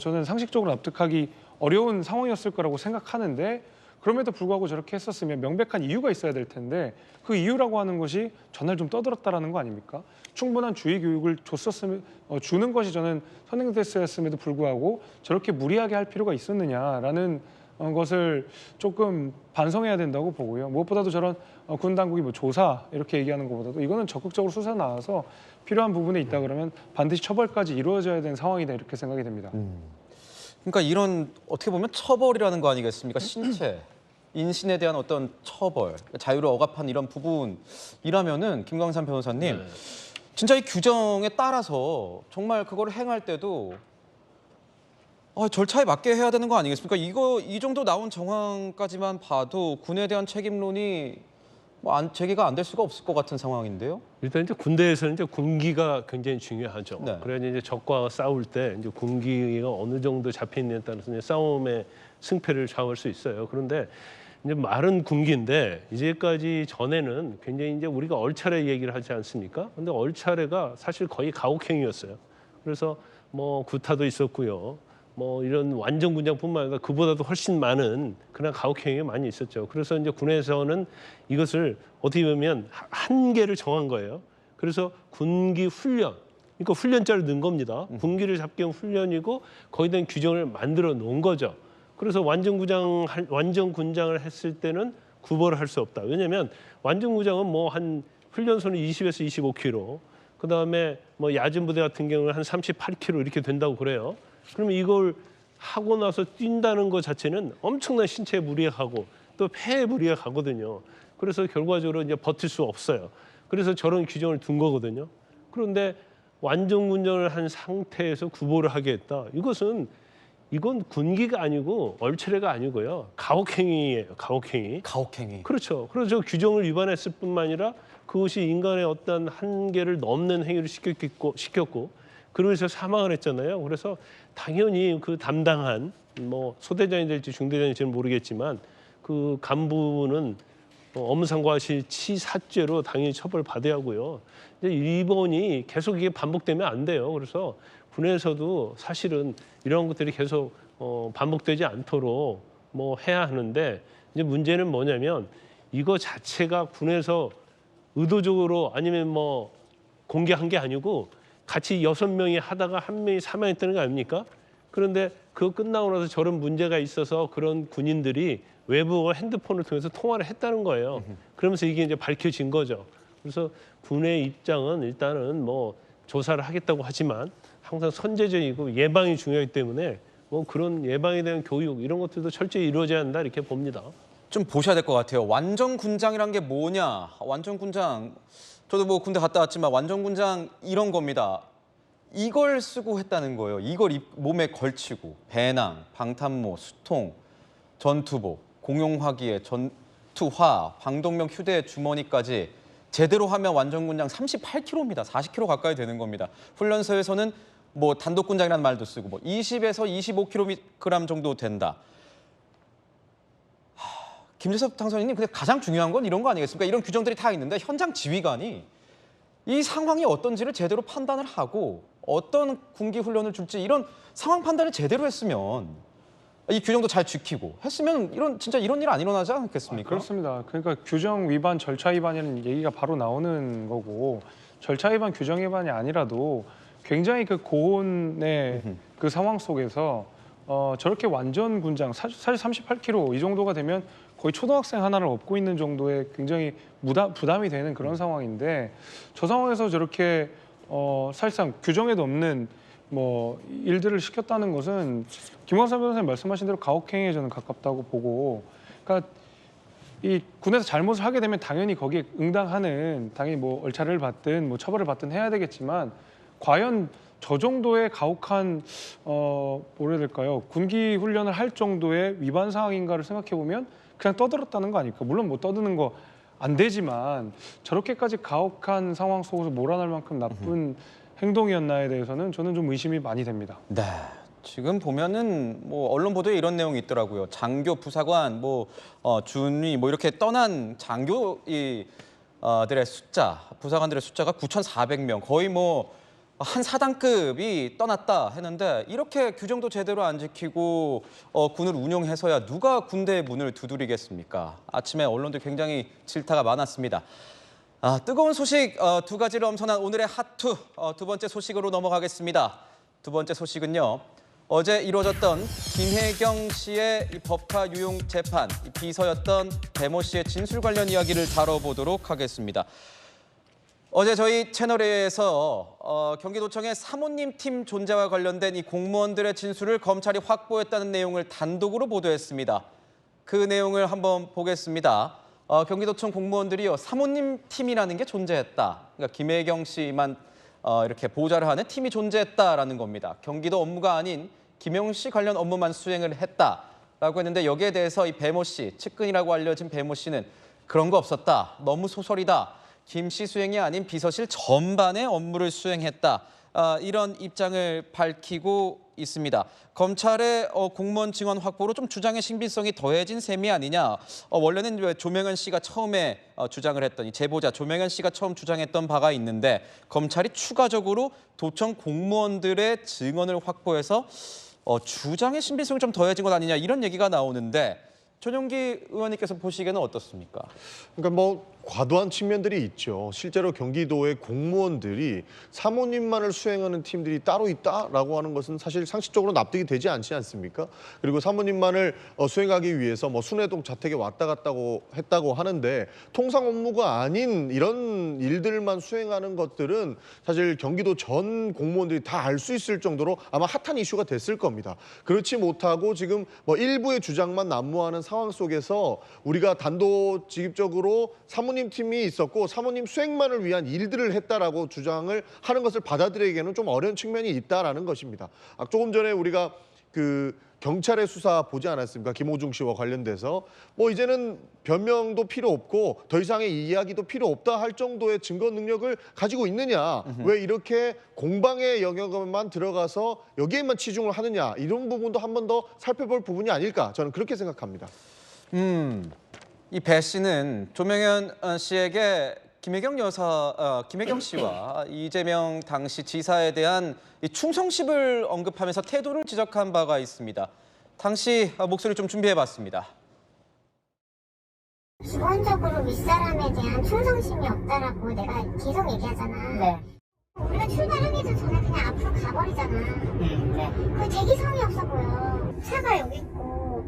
저는 상식적으로 납득하기 어려운 상황이었을 거라고 생각하는데 그럼에도 불구하고 저렇게 했었으면 명백한 이유가 있어야 될 텐데 그 이유라고 하는 것이 전날 좀 떠들었다라는 거 아닙니까? 충분한 주의 교육을 주는 것이 저는 선행됐었음에도 불구하고 저렇게 무리하게 할 필요가 있었느냐라는 것을 조금 반성해야 된다고 보고요. 무엇보다도 저런 군 당국이 뭐 조사 이렇게 얘기하는 것보다도 이거는 적극적으로 수사 나와서 필요한 부분에 있다 그러면 반드시 처벌까지 이루어져야 되는 상황이다 이렇게 생각이 됩니다. 그러니까 이런 어떻게 보면 처벌이라는 거 아니겠습니까? 신체, 인신에 대한 어떤 처벌, 자유를 억압한 이런 부분이라면은 김광산 변호사님, 진짜 이 규정에 따라서 정말 그걸 행할 때도 절차에 맞게 해야 되는 거 아니겠습니까? 이 정도 나온 정황까지만 봐도 군에 대한 책임론이 제기가 안 될 수가 없을 것 같은 상황인데요. 일단 이제 군대에서는 이제 군기가 굉장히 중요하죠. 네. 그래야 이제 적과 싸울 때 이제 군기가 어느 정도 잡혀 있느냐에 따라서 이제 싸움의 승패를 좌우할 수 있어요. 그런데 이제 말은 군기인데 이제까지 전에는 굉장히 이제 우리가 얼차례 얘기를 하지 않습니까? 근데 얼차례가 사실 거의 가혹행위였어요. 그래서 뭐 구타도 있었고요. 뭐 이런 완전 군장뿐만 아니라 그보다도 훨씬 많은 그런 가혹행위가 많이 있었죠. 그래서 이제 군에서는 이것을 어떻게 보면 한계를 정한 거예요. 그래서 군기 훈련, 그러니까 훈련자를 넣은 겁니다. 군기를 잡기 위한 훈련이고 거기에 대한 규정을 만들어 놓은 거죠. 그래서 완전 군장을 했을 때는 구보를 할 수 없다. 왜냐하면 완전 군장은 뭐 한 훈련소는 20에서 25km, 그 다음에 뭐 야전 부대 같은 경우는 한 38km 이렇게 된다고 그래요. 그러면 이걸 하고 나서 뛴다는 것 자체는 엄청난 신체에 무리가 가고 또 폐에 무리가 가거든요. 그래서 결과적으로 이제 버틸 수 없어요. 그래서 저런 규정을 둔 거거든요. 그런데 완전 군장을 한 상태에서 구보를 하게 했다. 이건 군기가 아니고 얼차례가 아니고요. 가혹행위예요. 가혹행위. 가혹행위. 그렇죠. 그래서 규정을 위반했을 뿐만 아니라 그것이 인간의 어떤 한계를 넘는 행위를 시켰고 그러면서 사망을 했잖아요. 그래서 당연히 그 담당한 뭐 소대장이 될지 중대장이 될지는 모르겠지만 그 간부는 업무상과실치사죄로 당연히 처벌받아야 하고요. 이번이 계속 이게 반복되면 안 돼요. 그래서 군에서도 사실은 이런 것들이 계속 반복되지 않도록 뭐 해야 하는데 이제 문제는 뭐냐면 이거 자체가 군에서 의도적으로 아니면 뭐 공개한 게 아니고 같이 6명이 하다가 1명이 사망했다는 거 아닙니까? 그런데 그거 끝나고 나서 저런 문제가 있어서 그런 군인들이 외부 핸드폰을 통해서 통화를 했다는 거예요. 그러면서 이게 이제 밝혀진 거죠. 그래서 군의 입장은 일단은 뭐 조사를 하겠다고 하지만 항상 선제적이고 예방이 중요하기 때문에 뭐 그런 예방에 대한 교육 이런 것들도 철저히 이루어져야 한다 이렇게 봅니다. 좀 보셔야 될 것 같아요. 완전 군장이란 게 뭐냐? 완전 군장, 저도 뭐 군대 갔다 왔지만 완전 군장 이런 겁니다. 이걸 쓰고 했다는 거예요. 이걸 몸에 걸치고 배낭, 방탄모, 수통, 전투복, 공용화기에 전투화, 방독면 휴대 주머니까지 제대로 하면 완전 군장 38kg입니다. 40kg 가까이 되는 겁니다. 훈련소에서는 뭐 단독 군장이라는 말도 쓰고 뭐 20에서 25kg 정도 된다. 김재섭 당선인님, 근데 가장 중요한 건 이런 거 아니겠습니까? 이런 규정들이 다 있는데 현장 지휘관이 이 상황이 어떤지를 제대로 판단을 하고 어떤 군기 훈련을 줄지 이런 상황 판단을 제대로 했으면 이 규정도 잘 지키고 했으면 진짜 이런 일 안 일어나지 않겠습니까? 그렇습니다. 그러니까 규정 위반, 절차 위반이라는 얘기가 바로 나오는 거고 절차 위반, 규정 위반이 아니라도 굉장히 그 고온의 그 상황 속에서 저렇게 완전 군장, 사실 38kg 이 정도가 되면 거의 초등학생 하나를 업고 있는 정도의 굉장히 부담이 되는 그런 상황인데 저 상황에서 저렇게 사실상 규정에도 없는 뭐 일들을 시켰다는 것은 김광산 변호사님 말씀하신 대로 가혹행위에 저는 가깝다고 보고, 그러니까 이 군에서 잘못을 하게 되면 당연히 거기에 응당하는 당연히 뭐 얼차례를 받든 뭐 처벌을 받든 해야 되겠지만 과연 저 정도의 가혹한 뭐라 해야 될까요? 군기 훈련을 할 정도의 위반 사항인가를 생각해 보면 그냥 떠들었다는 거 아닐까? 물론 뭐 떠드는 거 안 되지만 저렇게까지 가혹한 상황 속에서 몰아낼 만큼 나쁜 행동이었나에 대해서는 저는 좀 의심이 많이 됩니다. 네. 지금 보면은 뭐 언론 보도에 이런 내용이 있더라고요. 장교, 부사관, 뭐 준위 뭐 이렇게 떠난 장교들의 숫자, 부사관들의 숫자가 9,400명, 거의 뭐 한 사단급이 떠났다 했는데 이렇게 규정도 제대로 안 지키고 군을 운용해서야 누가 군대의 문을 두드리겠습니까? 아침에 언론들 굉장히 질타가 많았습니다. 뜨거운 소식 두 가지를 엄선한 오늘의 핫투 두 번째 소식으로 넘어가겠습니다. 두 번째 소식은요. 어제 이루어졌던 김혜경 씨의 이 법화 유용 재판, 비서였던 배모 씨의 진술 관련 이야기를 다뤄보도록 하겠습니다. 어제 저희 채널에서 경기도청의 사모님 팀 존재와 관련된 이 공무원들의 진술을 검찰이 확보했다는 내용을 단독으로 보도했습니다. 그 내용을 한번 보겠습니다. 경기도청 공무원들이요, 사모님 팀이라는 게 존재했다. 그러니까 김혜경 씨만 이렇게 보좌를 하는 팀이 존재했다라는 겁니다. 경기도 업무가 아닌 김영 씨 관련 업무만 수행을 했다라고 했는데, 여기에 대해서 이 배모 씨, 측근이라고 알려진 배모 씨는 그런 거 없었다. 너무 소설이다. 김 씨 수행이 아닌 비서실 전반의 업무를 수행했다. 이런 입장을 밝히고 있습니다. 검찰의 공무원 증언 확보로 좀 주장의 신빙성이 더해진 셈이 아니냐. 원래는 조명현 씨가 처음에 주장을 했던, 이 제보자 조명현 씨가 처음 주장했던 바가 있는데, 검찰이 추가적으로 도청 공무원들의 증언을 확보해서 주장의 신빙성이 좀 더해진 것 아니냐, 이런 얘기가 나오는데, 전용기 의원님께서 보시기에는 어떻습니까? 그러니까 뭐 과도한 측면들이 있죠. 실제로 경기도의 공무원들이 사모님만을 수행하는 팀들이 따로 있다라고 하는 것은 사실 상식적으로 납득이 되지 않지 않습니까? 그리고 사모님만을 수행하기 위해서 뭐 순회동 자택에 왔다 갔다 했다고 하는데, 통상 업무가 아닌 이런 일들만 수행하는 것들은 사실 경기도 전 공무원들이 다 알 수 있을 정도로 아마 핫한 이슈가 됐을 겁니다. 그렇지 못하고 지금 뭐 일부의 주장만 난무하는 상황 속에서 우리가 단도직입적으로 사모님 팀이 있었고 사모님 수행만을 위한 일들을 했다라고 주장을 하는 것을 받아들이기에는 좀 어려운 측면이 있다라는 것입니다. 조금 전에 우리가 그 경찰의 수사 보지 않았습니까? 김호중 씨와 관련돼서 뭐 이제는 변명도 필요 없고 더 이상의 이야기도 필요 없다 할 정도의 증거 능력을 가지고 있느냐, 왜 이렇게 공방의 영역만 들어가서 여기에만 치중을 하느냐, 이런 부분도 한 번 더 살펴볼 부분이 아닐까, 저는 그렇게 생각합니다. 이 배 씨는 조명현 씨에게 김혜경 씨와 이재명 당시 지사에 대한 이 충성심을 언급하면서 태도를 지적한 바가 있습니다. 당시 목소리 좀 준비해봤습니다. 기본적으로 윗사람에 대한 충성심이 없다라고 내가 계속 얘기하잖아. 네. 우리가 출발하기도 전에 그냥 앞으로 가버리잖아. 네. 그 대기성이 없어 보여. 차가 여기 있고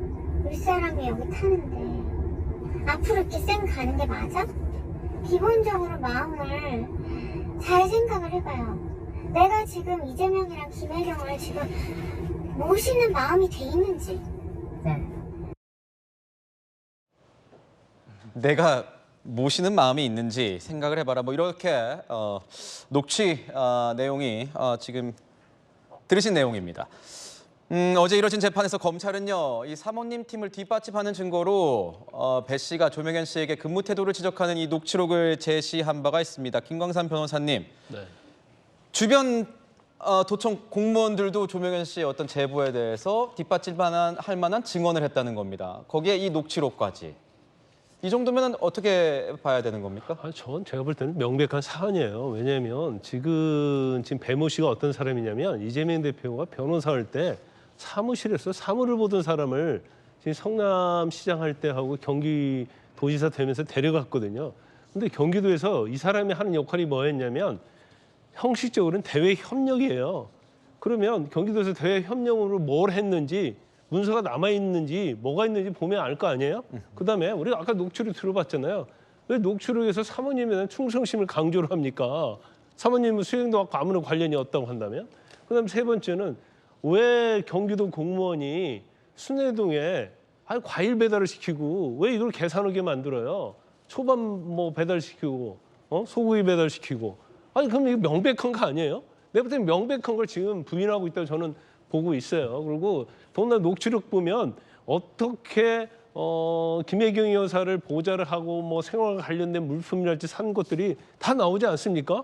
윗사람이 여기 타는데 앞으로 이렇게 쌩 가는 게 맞아? 기본적으로 마음을 잘 생각을 해봐요. 내가 지금 이재명이랑 김혜경을 지금 모시는 마음이 돼 있는지. 네. 내가 모시는 마음이 있는지 생각을 해봐라. 뭐 이렇게 녹취 내용이 지금 들으신 내용입니다. 어제 이뤄진 재판에서 검찰은요, 이 사모님 팀을 뒷받침하는 증거로 배 씨가 조명현 씨에게 근무 태도를 지적하는 이 녹취록을 제시한 바가 있습니다. 김광산 변호사님, 네. 주변 도청 공무원들도 조명현 씨의 어떤 제보에 대해서 뒷받침할 만한 증언을 했다는 겁니다. 거기에 이 녹취록까지. 이 정도면 어떻게 봐야 되는 겁니까? 제가 볼 때는 명백한 사안이에요. 왜냐하면 지금 배모 씨가 어떤 사람이냐면, 이재명 대표가 변호사 할 때 사무실에서 사무를 보던 사람을 지금 성남시장 할 때 하고 경기도지사 되면서 데려갔거든요. 근데 경기도에서 이 사람이 하는 역할이 뭐였냐면, 형식적으로는 대외 협력이에요. 그러면 경기도에서 대외 협력으로 뭘 했는지, 문서가 남아있는지 뭐가 있는지 보면 알 거 아니에요? 그다음에 우리가 아까 녹취록 들어봤잖아요. 왜 녹취록에서 사모님에 대한 충성심을 강조를 합니까? 사모님은 수행도하고 아무런 관련이 없다고 한다면? 그다음 세 번째는 왜 경기도 공무원이 순회동에 과일 배달을 시키고 왜 이걸 계산하게 만들어요? 초밥 뭐 배달시키고 소고기 배달시키고. 그럼 이거 명백한 거 아니에요? 내가 볼 때는 명백한 걸 지금 부인하고 있다고 저는 보고 있어요. 그리고 더군다나 녹취록 보면 어떻게 김혜경 여사를 보좌를 하고 뭐 생활과 관련된 물품이랄지 산 것들이 다 나오지 않습니까?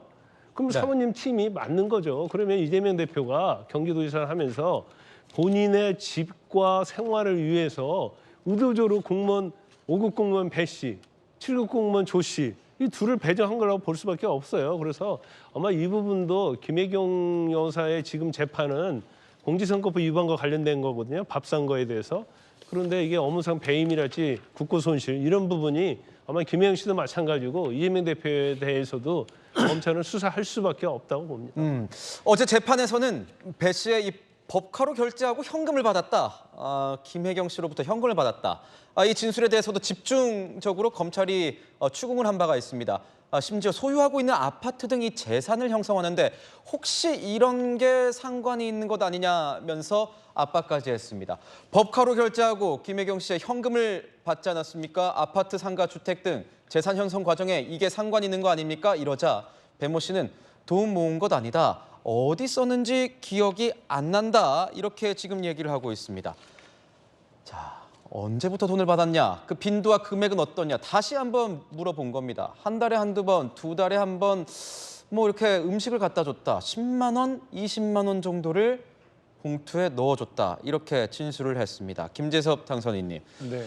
그럼 네. 사모님 팀이 맞는 거죠. 그러면 이재명 대표가 경기도지사를 하면서 본인의 집과 생활을 위해서 의도적으로 공무원 5급 공무원 배 씨, 7급 공무원 조 씨, 이 둘을 배정한 거라고 볼 수밖에 없어요. 그래서 아마 이 부분도 김혜경 여사의 지금 재판은 공직선거법 위반과 관련된 거거든요. 밥 산 거에 대해서. 그런데 이게 업무상 배임이랄지 국고손실 이런 부분이 아마 김혜경 씨도 마찬가지고 이재명 대표에 대해서도 검찰은 수사할 수밖에 없다고 봅니다. 어제 재판에서는 배 씨의 이 법카로 결제하고 현금을 받았다. 김혜경 씨로부터 현금을 받았다. 이 진술에 대해서도 집중적으로 검찰이 추궁을 한 바가 있습니다. 심지어 소유하고 있는 아파트 등이 재산을 형성하는데 혹시 이런 게 상관이 있는 것 아니냐면서 압박까지 했습니다. 법카로 결제하고 김혜경 씨의 현금을 받지 않았습니까? 아파트, 상가, 주택 등 재산 형성 과정에 이게 상관 있는 거 아닙니까? 이러자 배모 씨는 돈 모은 것 아니다. 어디 썼는지 기억이 안 난다. 이렇게 지금 얘기를 하고 있습니다. 자, 언제부터 돈을 받았냐? 그 빈도와 금액은 어떠냐? 다시 한번 물어본 겁니다. 한 달에 한두 번, 두 달에 한 번 뭐 이렇게 음식을 갖다 줬다. 10만 원, 20만 원 정도를 봉투에 넣어줬다. 이렇게 진술을 했습니다. 김재섭 당선인님. 네.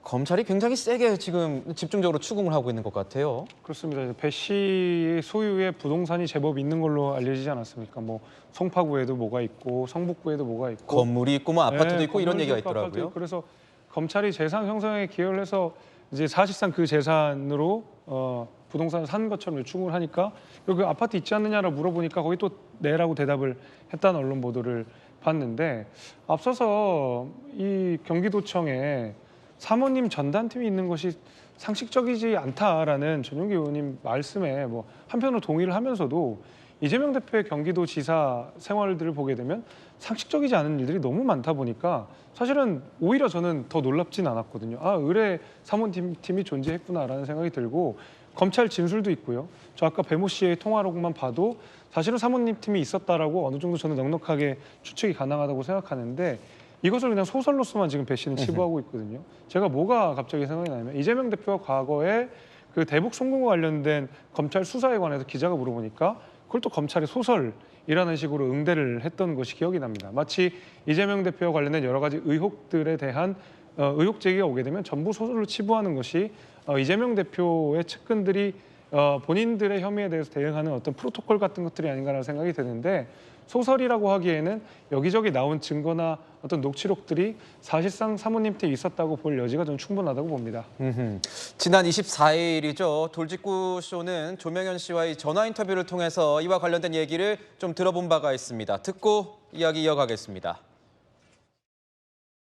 검찰이 굉장히 세게 지금 집중적으로 추궁을 하고 있는 것 같아요. 그렇습니다. 배 씨의 소유의 부동산이 제법 있는 걸로 알려지지 않았습니까? 뭐 송파구에도 뭐가 있고 성북구에도 뭐가 있고 건물이 있고 뭐 아파트도 네, 있고 이런 건물도 얘기가 있고 있더라고요. 아파트도 있고. 그래서 검찰이 재산 형성에 기여를 해서 이제 사실상 그 재산으로 부동산을 산 것처럼 추궁을 하니까 그 아파트 있지 않느냐라고 물어보니까 거기 또 내라고 대답을 했다는 언론 보도를 봤는데 앞서서 이 경기도청에 사모님 전담팀이 있는 것이 상식적이지 않다라는 전용기 의원님 말씀에 뭐 한편으로 동의를 하면서도 이재명 대표의 경기도지사 생활들을 보게 되면 상식적이지 않은 일들이 너무 많다 보니까 사실은 오히려 저는 더 놀랍진 않았거든요. 의뢰 사모팀이 존재했구나라는 생각이 들고 검찰 진술도 있고요. 저 아까 배모 씨의 통화록만 봐도 사실은 사모님 팀이 있었다라고 어느 정도 저는 넉넉하게 추측이 가능하다고 생각하는데 이것을 그냥 소설로서만 지금 배 씨는 치부하고 있거든요. 제가 뭐가 갑자기 생각이 나냐면 이재명 대표가 과거에 그 대북 송금과 관련된 검찰 수사에 관해서 기자가 물어보니까 그걸 또 검찰이 소설이라는 식으로 응대를 했던 것이 기억이 납니다. 마치 이재명 대표와 관련된 여러 가지 의혹들에 대한 의혹 제기가 오게 되면 전부 소설로 치부하는 것이 이재명 대표의 측근들이 본인들의 혐의에 대해서 대응하는 어떤 프로토콜 같은 것들이 아닌가라는 생각이 드는데 소설이라고 하기에는 여기저기 나온 증거나 어떤 녹취록들이 사실상 사모님 때 있었다고 볼 여지가 좀 충분하다고 봅니다. 지난 24일이죠. 돌직구 쇼는 조명현 씨와의 전화 인터뷰를 통해서 이와 관련된 얘기를 좀 들어본 바가 있습니다. 듣고 이야기 이어가겠습니다.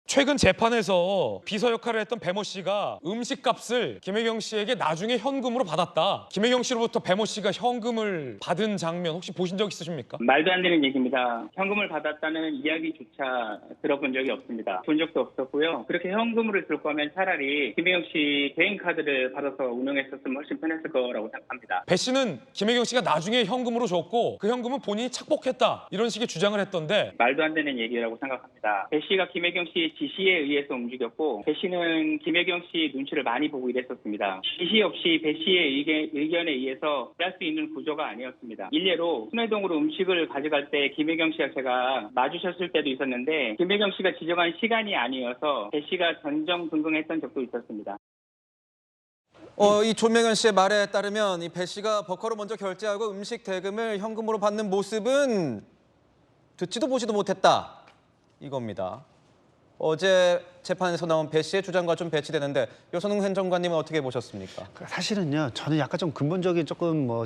최근 재판에서 비서 역할을 했던 배모 씨가 음식값을 김혜경 씨에게 나중에 현금으로 받았다. 김혜경 씨로부터 배모 씨가 현금을 받은 장면 혹시 보신 적 있으십니까? 말도 안 되는 얘기입니다. 현금을 받았다는 이야기조차 들어본 적이 없습니다. 본 적도 없었고요. 그렇게 현금으로 줄 거면 차라리 김혜경 씨 개인 카드를 받아서 운영했었으면 훨씬 편했을 거라고 생각합니다. 배 씨는 김혜경 씨가 나중에 현금으로 줬고 그 현금은 본인이 착복했다. 이런 식의 주장을 했던데 말도 안 되는 얘기라고 생각합니다. 배 씨가 김혜경 씨 지시에 의해서 움직였고 배 씨는 김혜경 씨 눈치를 많이 보고 이랬었습니다. 지시 없이 배 씨의 의견에 의해서 할 수 있는 구조가 아니었습니다. 일례로 순회동으로 음식을 가져갈 때 김혜경 씨와 제가 마주쳤을 때도 있었는데 김혜경 씨가 지정한 시간이 아니어서 배 씨가 전정긍긍했던 적도 있었습니다. 이 조명현 씨의 말에 따르면 이 배 씨가 버커로 먼저 결제하고 음식 대금을 현금으로 받는 모습은 듣지도 보지도 못했다. 이겁니다. 어제 재판에서 나온 배 씨의 주장과 좀 배치되는데 여선웅 행정관님은 어떻게 보셨습니까? 사실은요, 저는 약간 좀 근본적인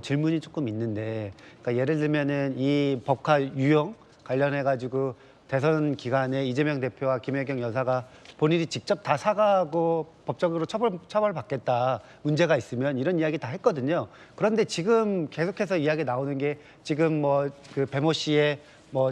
질문이 조금 있는데, 그러니까 예를 들면은 이 법카 유형 관련해 가지고 대선 기간에 이재명 대표와 김혜경 여사가 본인이 직접 다 사과하고 법적으로 처벌받겠다 문제가 있으면 이런 이야기 다 했거든요. 그런데 지금 계속해서 이야기 나오는 게 지금 그 배모 씨의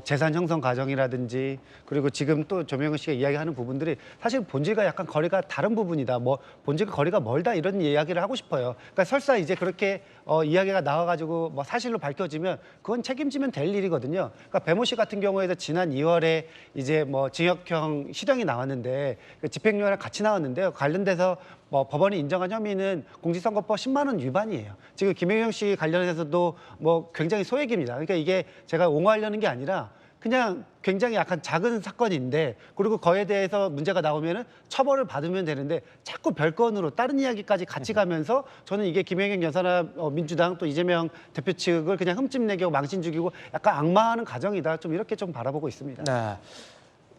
재산 형성 과정이라든지 그리고 지금 또 조명현 씨가 이야기하는 부분들이 사실 본질과 약간 거리가 다른 부분이다. 본질과 거리가 멀다 이런 이야기를 하고 싶어요. 그러니까 설사 이제 그렇게 이야기가 나와가지고 사실로 밝혀지면 그건 책임지면 될 일이거든요. 그러니까 배모 씨 같은 경우에도 지난 2월에 이제 징역형 실형이 나왔는데 집행유예랑 같이 나왔는데요. 관련돼서 법원이 인정한 혐의는 공직선거법 10만 원 위반이에요. 지금 김혜경 씨 관련해서도 굉장히 소액입니다. 그러니까 이게 제가 옹호하려는 게 아니라 그냥 굉장히 약간 작은 사건인데 그리고 그에 대해서 문제가 나오면은 처벌을 받으면 되는데 자꾸 별건으로 다른 이야기까지 같이 가면서 저는 이게 김혜경 여사나 민주당 또 이재명 대표 측을 그냥 흠집내고 망신 죽이고 약간 악마하는 과정이다. 좀 이렇게 좀 바라보고 있습니다. 네.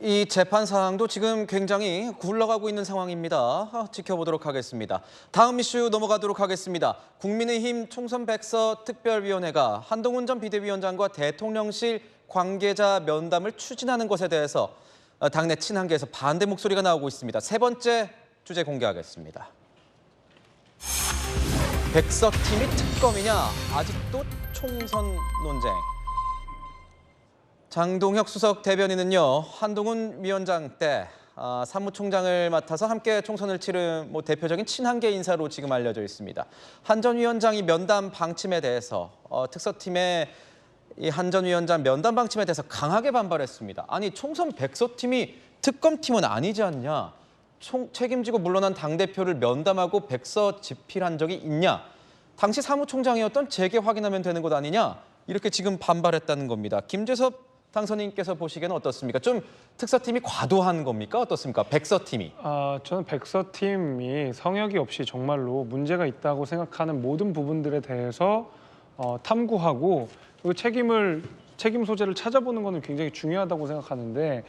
이 재판 사항도 지금 굉장히 굴러가고 있는 상황입니다. 지켜보도록 하겠습니다. 다음 이슈 넘어가도록 하겠습니다. 국민의힘 총선 백서 특별위원회가 한동훈 전 비대위원장과 대통령실 관계자 면담을 추진하는 것에 대해서 당내 친한계에서 반대 목소리가 나오고 있습니다. 세 번째 주제 공개하겠습니다. 백서팀이 특검이냐? 아직도 총선 논쟁. 장동혁 수석 대변인은요, 한동훈 위원장 때 사무총장을 맡아서 함께 총선을 치른 대표적인 친한계 인사로 지금 알려져 있습니다. 한 전 위원장이 면담 방침에 대해서 특서팀의 이 한 전 위원장 면담 방침에 대해서 강하게 반발했습니다. 아니, 총선 백서팀이 특검팀은 아니지 않냐? 책임지고 물러난 당대표를 면담하고 백서 집필한 적이 있냐? 당시 사무총장이었던 재계 확인하면 되는 것 아니냐? 이렇게 지금 반발했다는 겁니다. 김재섭 당선인께서 보시기에는 어떻습니까? 좀 특서팀이 과도한 겁니까? 어떻습니까? 백서팀이. 저는 백서팀이 성역이 없이 정말로 문제가 있다고 생각하는 모든 부분들에 대해서 탐구하고 그리고 책임 소재를 찾아보는 것은 굉장히 중요하다고 생각하는데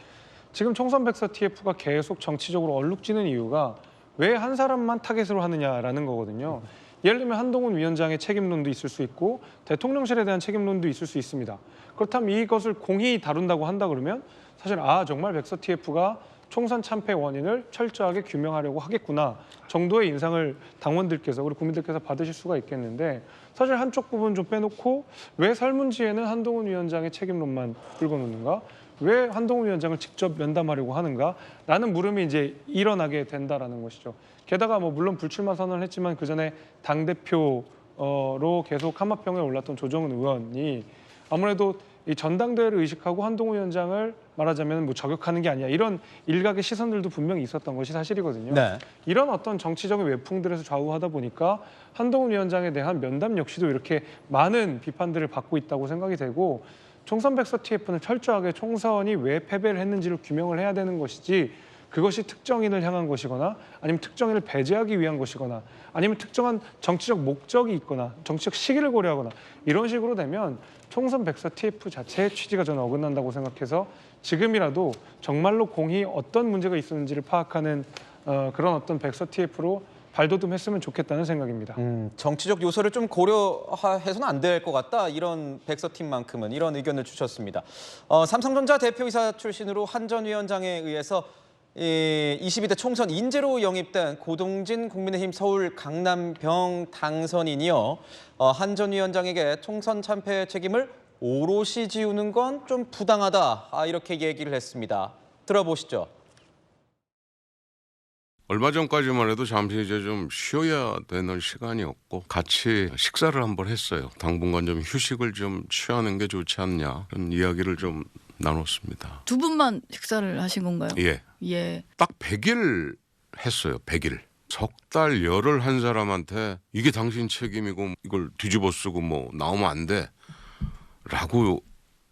지금 총선 백서 TF가 계속 정치적으로 얼룩지는 이유가 왜 한 사람만 타겟으로 하느냐라는 거거든요. 예를 들면 한동훈 위원장의 책임론도 있을 수 있고 대통령실에 대한 책임론도 있을 수 있습니다. 그렇다면 이것을 공히 다룬다고 한다 그러면 사실 정말 백서 TF가 총선 참패 원인을 철저하게 규명하려고 하겠구나 정도의 인상을 당원들께서 그리고 국민들께서 받으실 수가 있겠는데 사실 한쪽 부분 좀 빼놓고 왜 설문지에는 한동훈 위원장의 책임론만 끌고 놓는가? 왜 한동훈 위원장을 직접 면담하려고 하는가라는 물음이 이제 일어나게 된다라는 것이죠. 게다가 물론 불출마 선언을 했지만 그 전에 당 대표로 계속 한마평에 올랐던 조정은 의원이 아무래도 이 전당대회를 의식하고 한동훈 위원장을 말하자면 저격하는 게 아니야 이런 일각의 시선들도 분명히 있었던 것이 사실이거든요. 네. 이런 어떤 정치적인 외풍들에서 좌우하다 보니까 한동훈 위원장에 대한 면담 역시도 이렇게 많은 비판들을 받고 있다고 생각이 되고 총선 백서 TF는 철저하게 총선이 왜 패배를 했는지를 규명을 해야 되는 것이지 그것이 특정인을 향한 것이거나 아니면 특정인을 배제하기 위한 것이거나 아니면 특정한 정치적 목적이 있거나 정치적 시기를 고려하거나 이런 식으로 되면 총선 백서 TF 자체의 취지가 저는 어긋난다고 생각해서 지금이라도 정말로 공히 어떤 문제가 있었는지를 파악하는 그런 어떤 백서 TF로 발돋움했으면 좋겠다는 생각입니다. 정치적 요소를 좀 고려해서는 안 될 것 같다. 이런 백서팀만큼은 이런 의견을 주셨습니다. 삼성전자 대표이사 출신으로 한 전 위원장에 의해서 22대 총선 인재로 영입된 고동진 국민의힘 서울 강남병 당선인이요. 한 전 위원장에게 총선 참패 책임을 오롯이 지우는 건 좀 부당하다. 이렇게 얘기를 했습니다. 들어보시죠. 얼마 전까지만 해도 잠시 이제 좀 쉬어야 되는 시간이었고 같이 식사를 한번 했어요. 당분간 좀 휴식을 좀 취하는 게 좋지 않냐 그런 이야기를 좀 나눴습니다. 두 분만 식사를 하신 건가요? 예. 예. 딱 100일 했어요. 100일. 석 달 열을 한 사람한테 이게 당신 책임이고 이걸 뒤집어 쓰고 나오면 안 돼. 라고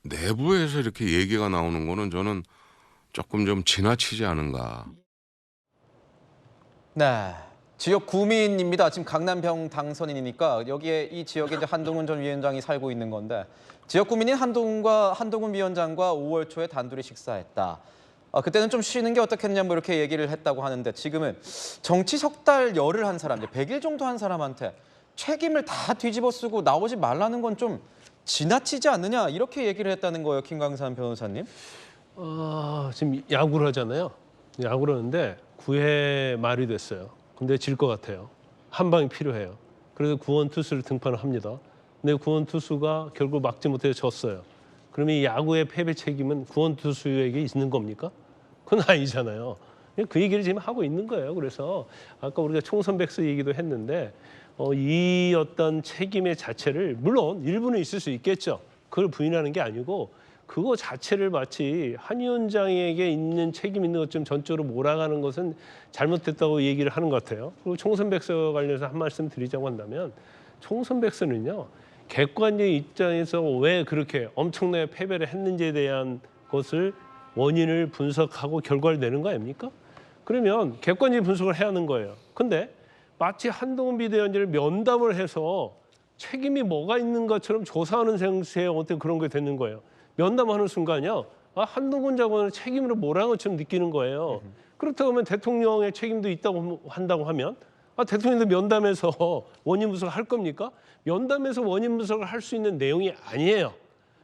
내부에서 이렇게 얘기가 나오는 거는 저는 조금 좀 지나치지 않은가. 네, 지역 구민입니다. 지금 강남병 당선인이니까 여기에 이 지역에 이제 한동훈 전 위원장이 살고 있는 건데 지역 구민인 한동훈 위원장과 5월 초에 단둘이 식사했다. 그때는 좀 쉬는 게 어떻겠냐 이렇게 얘기를 했다고 하는데 지금은 정치 석 달 열을 한 사람, 100일 정도 한 사람한테 책임을 다 뒤집어 쓰고 나오지 말라는 건 좀 지나치지 않느냐 이렇게 얘기를 했다는 거예요, 김광산 변호사님. 지금 야구를 하잖아요. 야구를 하는데 9회 말이 됐어요. 근데 질 것 같아요. 한 방이 필요해요. 그래서 구원 투수를 등판을 합니다. 근데 구원 투수가 결국 막지 못해서 졌어요. 그러면 이 야구의 패배 책임은 구원 투수에게 있는 겁니까? 그건 아니잖아요. 그 얘기를 지금 하고 있는 거예요. 그래서 아까 우리가 총선 백서 얘기도 했는데 이 어떤 책임의 자체를 물론 일부는 있을 수 있겠죠. 그걸 부인하는 게 아니고 그거 자체를 마치 한 위원장에게 있는 책임 있는 것좀 전적으로 몰아가는 것은 잘못됐다고 얘기를 하는 것 같아요. 그리고 총선 백서 관련해서 한 말씀 드리자고 한다면 총선 백서는요. 객관적 입장에서 왜 그렇게 엄청나게 패배를 했는지에 대한 것을 원인을 분석하고 결과를 내는 거 아닙니까? 그러면 객관적인 분석을 해야 하는 거예요. 근데 마치 한동훈 비대위원장을 면담을 해서 책임이 뭐가 있는 것처럼 조사하는 생세에 어떻게 그런 게 되는 거예요. 면담하는 순간요. 한동훈 장관을 책임으로 몰아간 것처럼 느끼는 거예요. 그렇다고 하면 대통령의 책임도 있다고 한다고 하면 대통령도 면담에서 원인 분석을 할 겁니까? 면담에서 원인 분석을 할 수 있는 내용이 아니에요.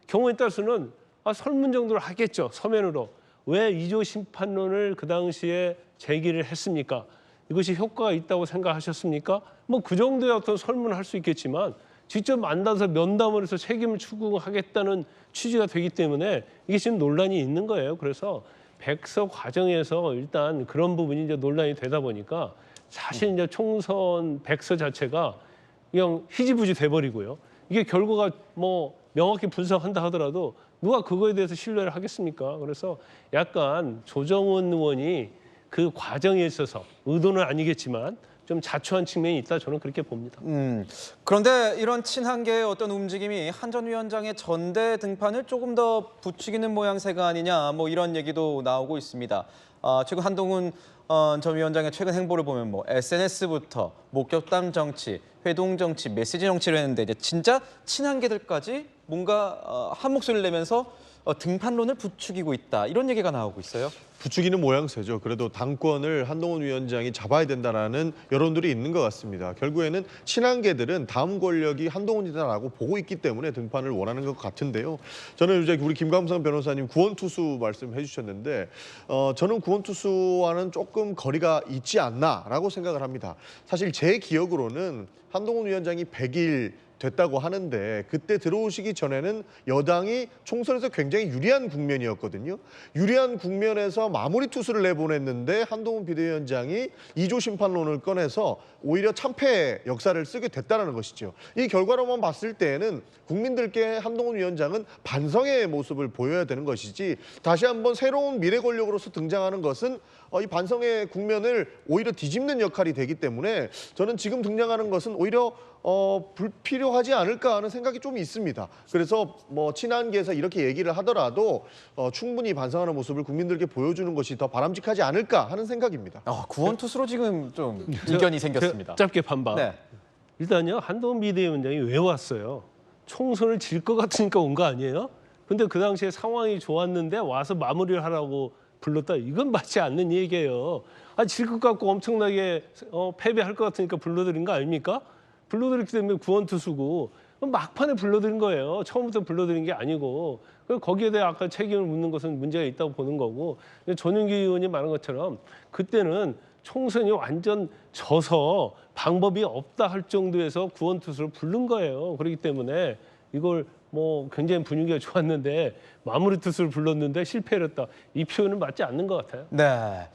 경우에 따라서는 설문 정도를 하겠죠. 서면으로. 왜 2조 심판론을 그 당시에 제기를 했습니까? 이것이 효과가 있다고 생각하셨습니까? 뭐 그 정도의 어떤 설문을 할 수 있겠지만 직접 만나서 면담을 해서 책임을 추구하겠다는 취지가 되기 때문에 이게 지금 논란이 있는 거예요. 그래서 백서 과정에서 일단 그런 부분이 이제 논란이 되다 보니까 사실 이제 총선 백서 자체가 그냥 희지부지 돼버리고요. 이게 결과가 뭐 명확히 분석한다 하더라도 누가 그거에 대해서 신뢰를 하겠습니까? 그래서 약간 조정훈 의원이 그 과정에 있어서 의도는 아니겠지만 좀 자초한 측면이 있다 저는 그렇게 봅니다. 그런데 이런 친한계의 어떤 움직임이 한 전 위원장의 전대 등판을 조금 더 부추기는 모양새가 아니냐 뭐 이런 얘기도 나오고 있습니다. 최근 한동훈 전 위원장의 최근 행보를 보면 뭐 SNS부터 목격담 정치, 회동 정치, 메시지 정치를 했는데 이제 진짜 친한계들까지 뭔가 한 목소리를 내면서 등판론을 부추기고 있다 이런 얘기가 나오고 있어요. 부추기는 모양새죠. 그래도 당권을 한동훈 위원장이 잡아야 된다라는 여론들이 있는 것 같습니다. 결국에는 친한계들은 다음 권력이 한동훈이다라고 보고 있기 때문에 등판을 원하는 것 같은데요. 저는 이제 우리 김광석 변호사님 구원투수 말씀해 주셨는데 저는 구원투수와는 조금 거리가 있지 않나라고 생각을 합니다. 사실 제 기억으로는 한동훈 위원장이 100일 됐다고 하는데 그때 들어오시기 전에는 여당이 총선에서 굉장히 유리한 국면이었거든요. 유리한 국면에서 마무리 투수를 내보냈는데 한동훈 비대위원장이 2조 심판론을 꺼내서 오히려 참패 역사를 쓰게 됐다는 것이죠. 이 결과로만 봤을 때에는 국민들께 한동훈 위원장은 반성의 모습을 보여야 되는 것이지 다시 한번 새로운 미래 권력으로서 등장하는 것은 이 반성의 국면을 오히려 뒤집는 역할이 되기 때문에 저는 지금 등장하는 것은 오히려 불필요하지 않을까 하는 생각이 좀 있습니다. 그래서 뭐 친한계에서 이렇게 얘기를 하더라도 충분히 반성하는 모습을 국민들께 보여주는 것이 더 바람직하지 않을까 하는 생각입니다. 구원투수로 지금 좀 의견이 생겼습니다. 짧게 반박. 네. 일단요 한동훈 비대위원장이 왜 왔어요? 총선을 질 것 같으니까 온 거 아니에요? 근데 그 당시에 상황이 좋았는데 와서 마무리를 하라고 불렀다. 이건 맞지 않는 얘기예요. 질 것 같고 엄청나게 패배할 것 같으니까 불러들인 거 아닙니까? 불러들였기 때문에 구원투수고 막판에 불러들인 거예요. 처음부터 불러들인 게 아니고 거기에 대해 아까 책임을 묻는 것은 문제가 있다고 보는 거고 전윤기 의원이 말한 것처럼 그때는 총선이 완전 져서 방법이 없다 할 정도에서 구원투수를 부른 거예요. 그렇기 때문에 이걸 뭐 굉장히 분위기가 좋았는데 마무리 투수를 불렀는데 실패를 했다. 이 표현은 맞지 않는 것 같아요. 네.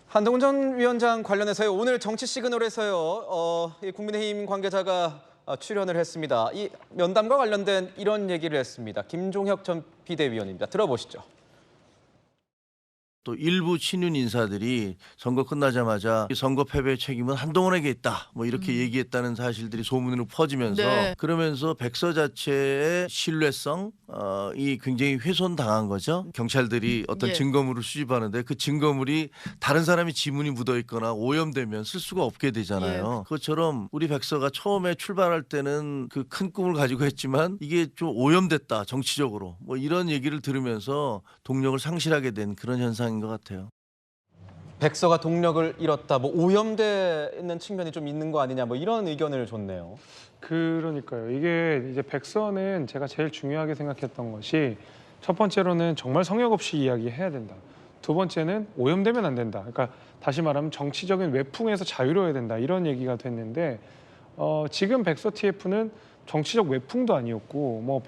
한동훈 전 위원장 관련해서요. 오늘 정치 시그널에서요. 이 국민의힘 관계자가 출연을 했습니다. 이 면담과 관련된 이런 얘기를 했습니다. 김종혁 전 비대위원입니다. 들어보시죠. 또 일부 친윤 인사들이 선거 끝나자마자 선거 패배의 책임은 한동훈에게 있다. 뭐 이렇게 얘기했다는 사실들이 소문으로 퍼지면서 네. 그러면서 백서 자체의 신뢰성 이 굉장히 훼손당한 거죠. 경찰들이 어떤 예. 증거물을 수집하는데 그 증거물이 다른 사람이 지문이 묻어 있거나 오염되면 쓸 수가 없게 되잖아요. 그것처럼 우리 백서가 처음에 출발할 때는 그 큰 꿈을 가지고 했지만 이게 좀 오염됐다 정치적으로 뭐 이런 얘기를 들으면서 동력을 상실하게 된 그런 현상인 것 같아요. 백서가 동력을 잃었다, 뭐 오염돼 있는 측면이 좀 있는 거 아니냐, 뭐 이런 의견을 줬네요. 그러니까요. 이게 이제 백서는 제가 제일 중요하게 생각했던 것이 첫 번째로는 정말 성역 없이 이야기해야 된다. 두 번째는 오염되면 안 된다. 그러니까 다시 말하면 정치적인 외풍에서 자유로워야 된다. 이런 얘기가 됐는데 지금 백서 TF는 정치적 외풍도 아니었고 뭐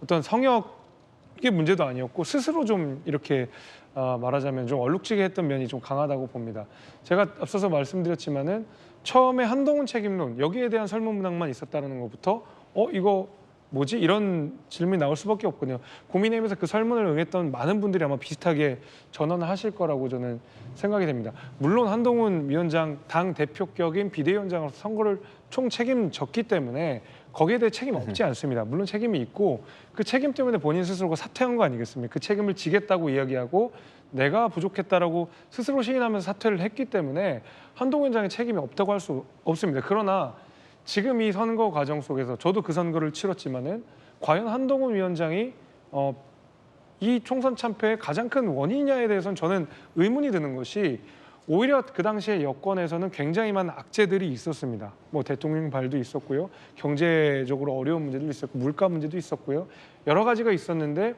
어떤 성역의 문제도 아니었고 스스로 좀 이렇게 말하자면 좀 얼룩지게 했던 면이 좀 강하다고 봅니다. 제가 앞서서 말씀드렸지만은 처음에 한동훈 책임론 여기에 대한 설문문항만 있었다는 것부터 이거 뭐지? 이런 질문이 나올 수밖에 없거든요. 국민의힘에서 그 설문을 응했던 많은 분들이 아마 비슷하게 전언을 하실 거라고 저는 생각이 됩니다. 물론 한동훈 위원장 당 대표격인 비대위원장으로서 선거를 총 책임졌기 때문에 거기에 대해 책임 없지 않습니다. 물론 책임이 있고 그 책임 때문에 본인 스스로가 사퇴한 거 아니겠습니까? 그 책임을 지겠다고 이야기하고 내가 부족했다라고 스스로 시인하면서 사퇴를 했기 때문에 한동훈 위원장의 책임이 없다고 할 수 없습니다. 그러나 지금 이 선거 과정 속에서 저도 그 선거를 치렀지만은 과연 한동훈 위원장이 이 총선 참패의 가장 큰 원인이냐에 대해서는 저는 의문이 드는 것이 오히려 그 당시에 여권에서는 굉장히 많은 악재들이 있었습니다. 뭐 대통령 발도 있었고요. 경제적으로 어려운 문제도 있었고 물가 문제도 있었고요. 여러 가지가 있었는데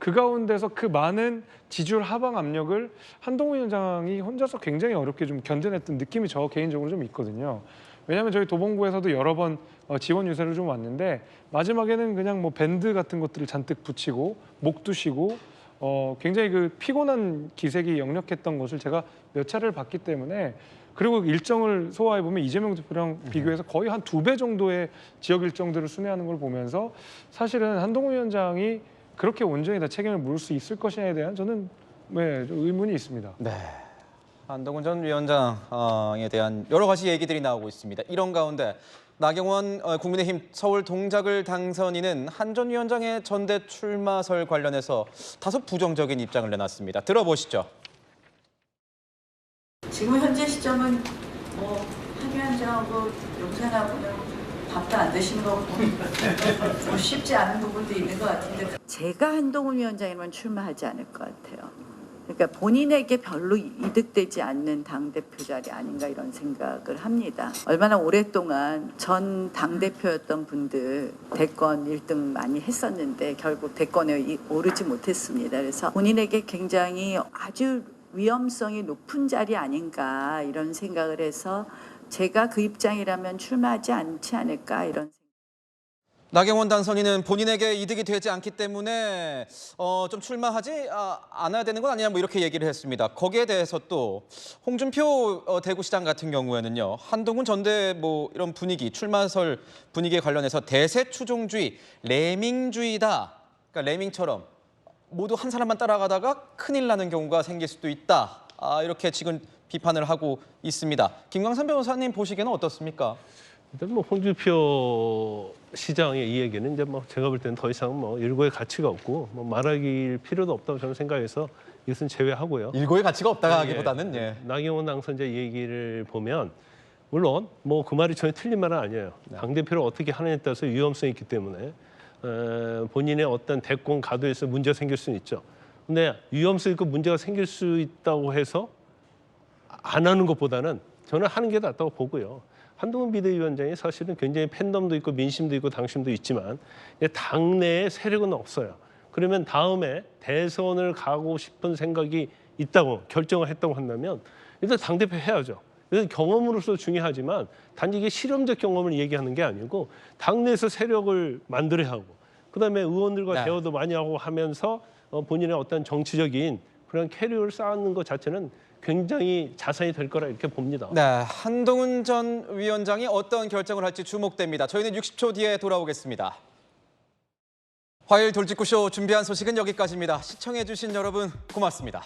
그 가운데서 그 많은 지지율 하방 압력을 한동훈 위원장이 혼자서 굉장히 어렵게 좀 견뎌냈던 느낌이 저 개인적으로 좀 있거든요. 왜냐하면 저희 도봉구에서도 여러 번 지원 유세를 좀 왔는데 마지막에는 그냥 뭐 밴드 같은 것들을 잔뜩 붙이고 목 두시고 굉장히 그 피곤한 기색이 역력했던 것을 제가 몇 차례를 봤기 때문에 그리고 일정을 소화해 보면 이재명 대표랑 비교해서 거의 한 2배 정도의 지역 일정들을 순회하는 걸 보면서 사실은 한동훈 위원장이 그렇게 온전히 다 책임을 물을 수 있을 것이냐에 대한 저는 좀 의문이 있습니다. 네. 한동훈 전 위원장에 대한 여러 가지 얘기들이 나오고 있습니다. 이런 가운데 나경원 국민의힘 서울 동작을 당선인은 한 전 위원장의 전대 출마설 관련해서 다소 부정적인 입장을 내놨습니다. 들어보시죠. 지금 현재 시점은 뭐 한 위원장하고 용산하고는 밥도 안 드시는 거 뭐 쉽지 않은 부분도 있는 것 같은데 제가 한동훈 위원장이면 출마하지 않을 것 같아요. 그러니까 본인에게 별로 이득되지 않는 당대표 자리 아닌가 이런 생각을 합니다. 얼마나 오랫동안 전 당대표였던 분들 대권 1등 많이 했었는데 결국 대권에 오르지 못했습니다. 그래서 본인에게 굉장히 아주 위험성이 높은 자리 아닌가 이런 생각을 해서 제가 그 입장이라면 출마하지 않지 않을까 이런 나경원 당선인은 본인에게 이득이 되지 않기 때문에 좀 출마하지 않아야 되는 건 아니냐 뭐 이렇게 얘기를 했습니다. 거기에 대해서 또 홍준표 대구시장 같은 경우에는요. 한동훈 전대 뭐 이런 분위기, 출마설 분위기에 관련해서 대세추종주의, 레밍주의다. 그러니까 레밍처럼 모두 한 사람만 따라가다가 큰일 나는 경우가 생길 수도 있다. 이렇게 지금 비판을 하고 있습니다. 김광삼 변호사님 보시기에는 어떻습니까? 일단 뭐 홍준표 시장의 이 얘기는 이제 뭐 제가 볼 때는 더 이상 뭐 일고의 가치가 없고 뭐 말할 필요도 없다고 저는 생각해서 이것은 제외하고요. 일고의 가치가 없다가 하기보다는 예. 나경원 당선자 얘기를 보면 물론 뭐 그 말이 전혀 틀린 말은 아니에요. 당대표를 어떻게 하느냐에 따라서 위험성이 있기 때문에 본인의 어떤 대권 가도에서 문제가 생길 수는 있죠. 근데 위험성 있고 문제가 생길 수 있다고 해서 안 하는 것보다는 저는 하는 게 낫다고 보고요. 한동훈 비대위원장이 사실은 굉장히 팬덤도 있고 민심도 있고 당심도 있지만 당내에 세력은 없어요. 그러면 다음에 대선을 가고 싶은 생각이 있다고 결정을 했다고 한다면 일단 당대표 해야죠. 그래서 경험으로서 중요하지만 단지 이게 실험적 경험을 얘기하는 게 아니고 당내에서 세력을 만들어야 하고 그다음에 의원들과 대화도 많이 하고 하면서 본인의 어떤 정치적인 그런 캐리어를 쌓는 것 자체는 굉장히 자산이 될 거라 이렇게 봅니다. 네, 한동훈 전 위원장이 어떤 결정을 할지 주목됩니다. 저희는 60초 뒤에 돌아오겠습니다. 화요일 돌직구쇼 준비한 소식은 여기까지입니다. 시청해주신 여러분 고맙습니다.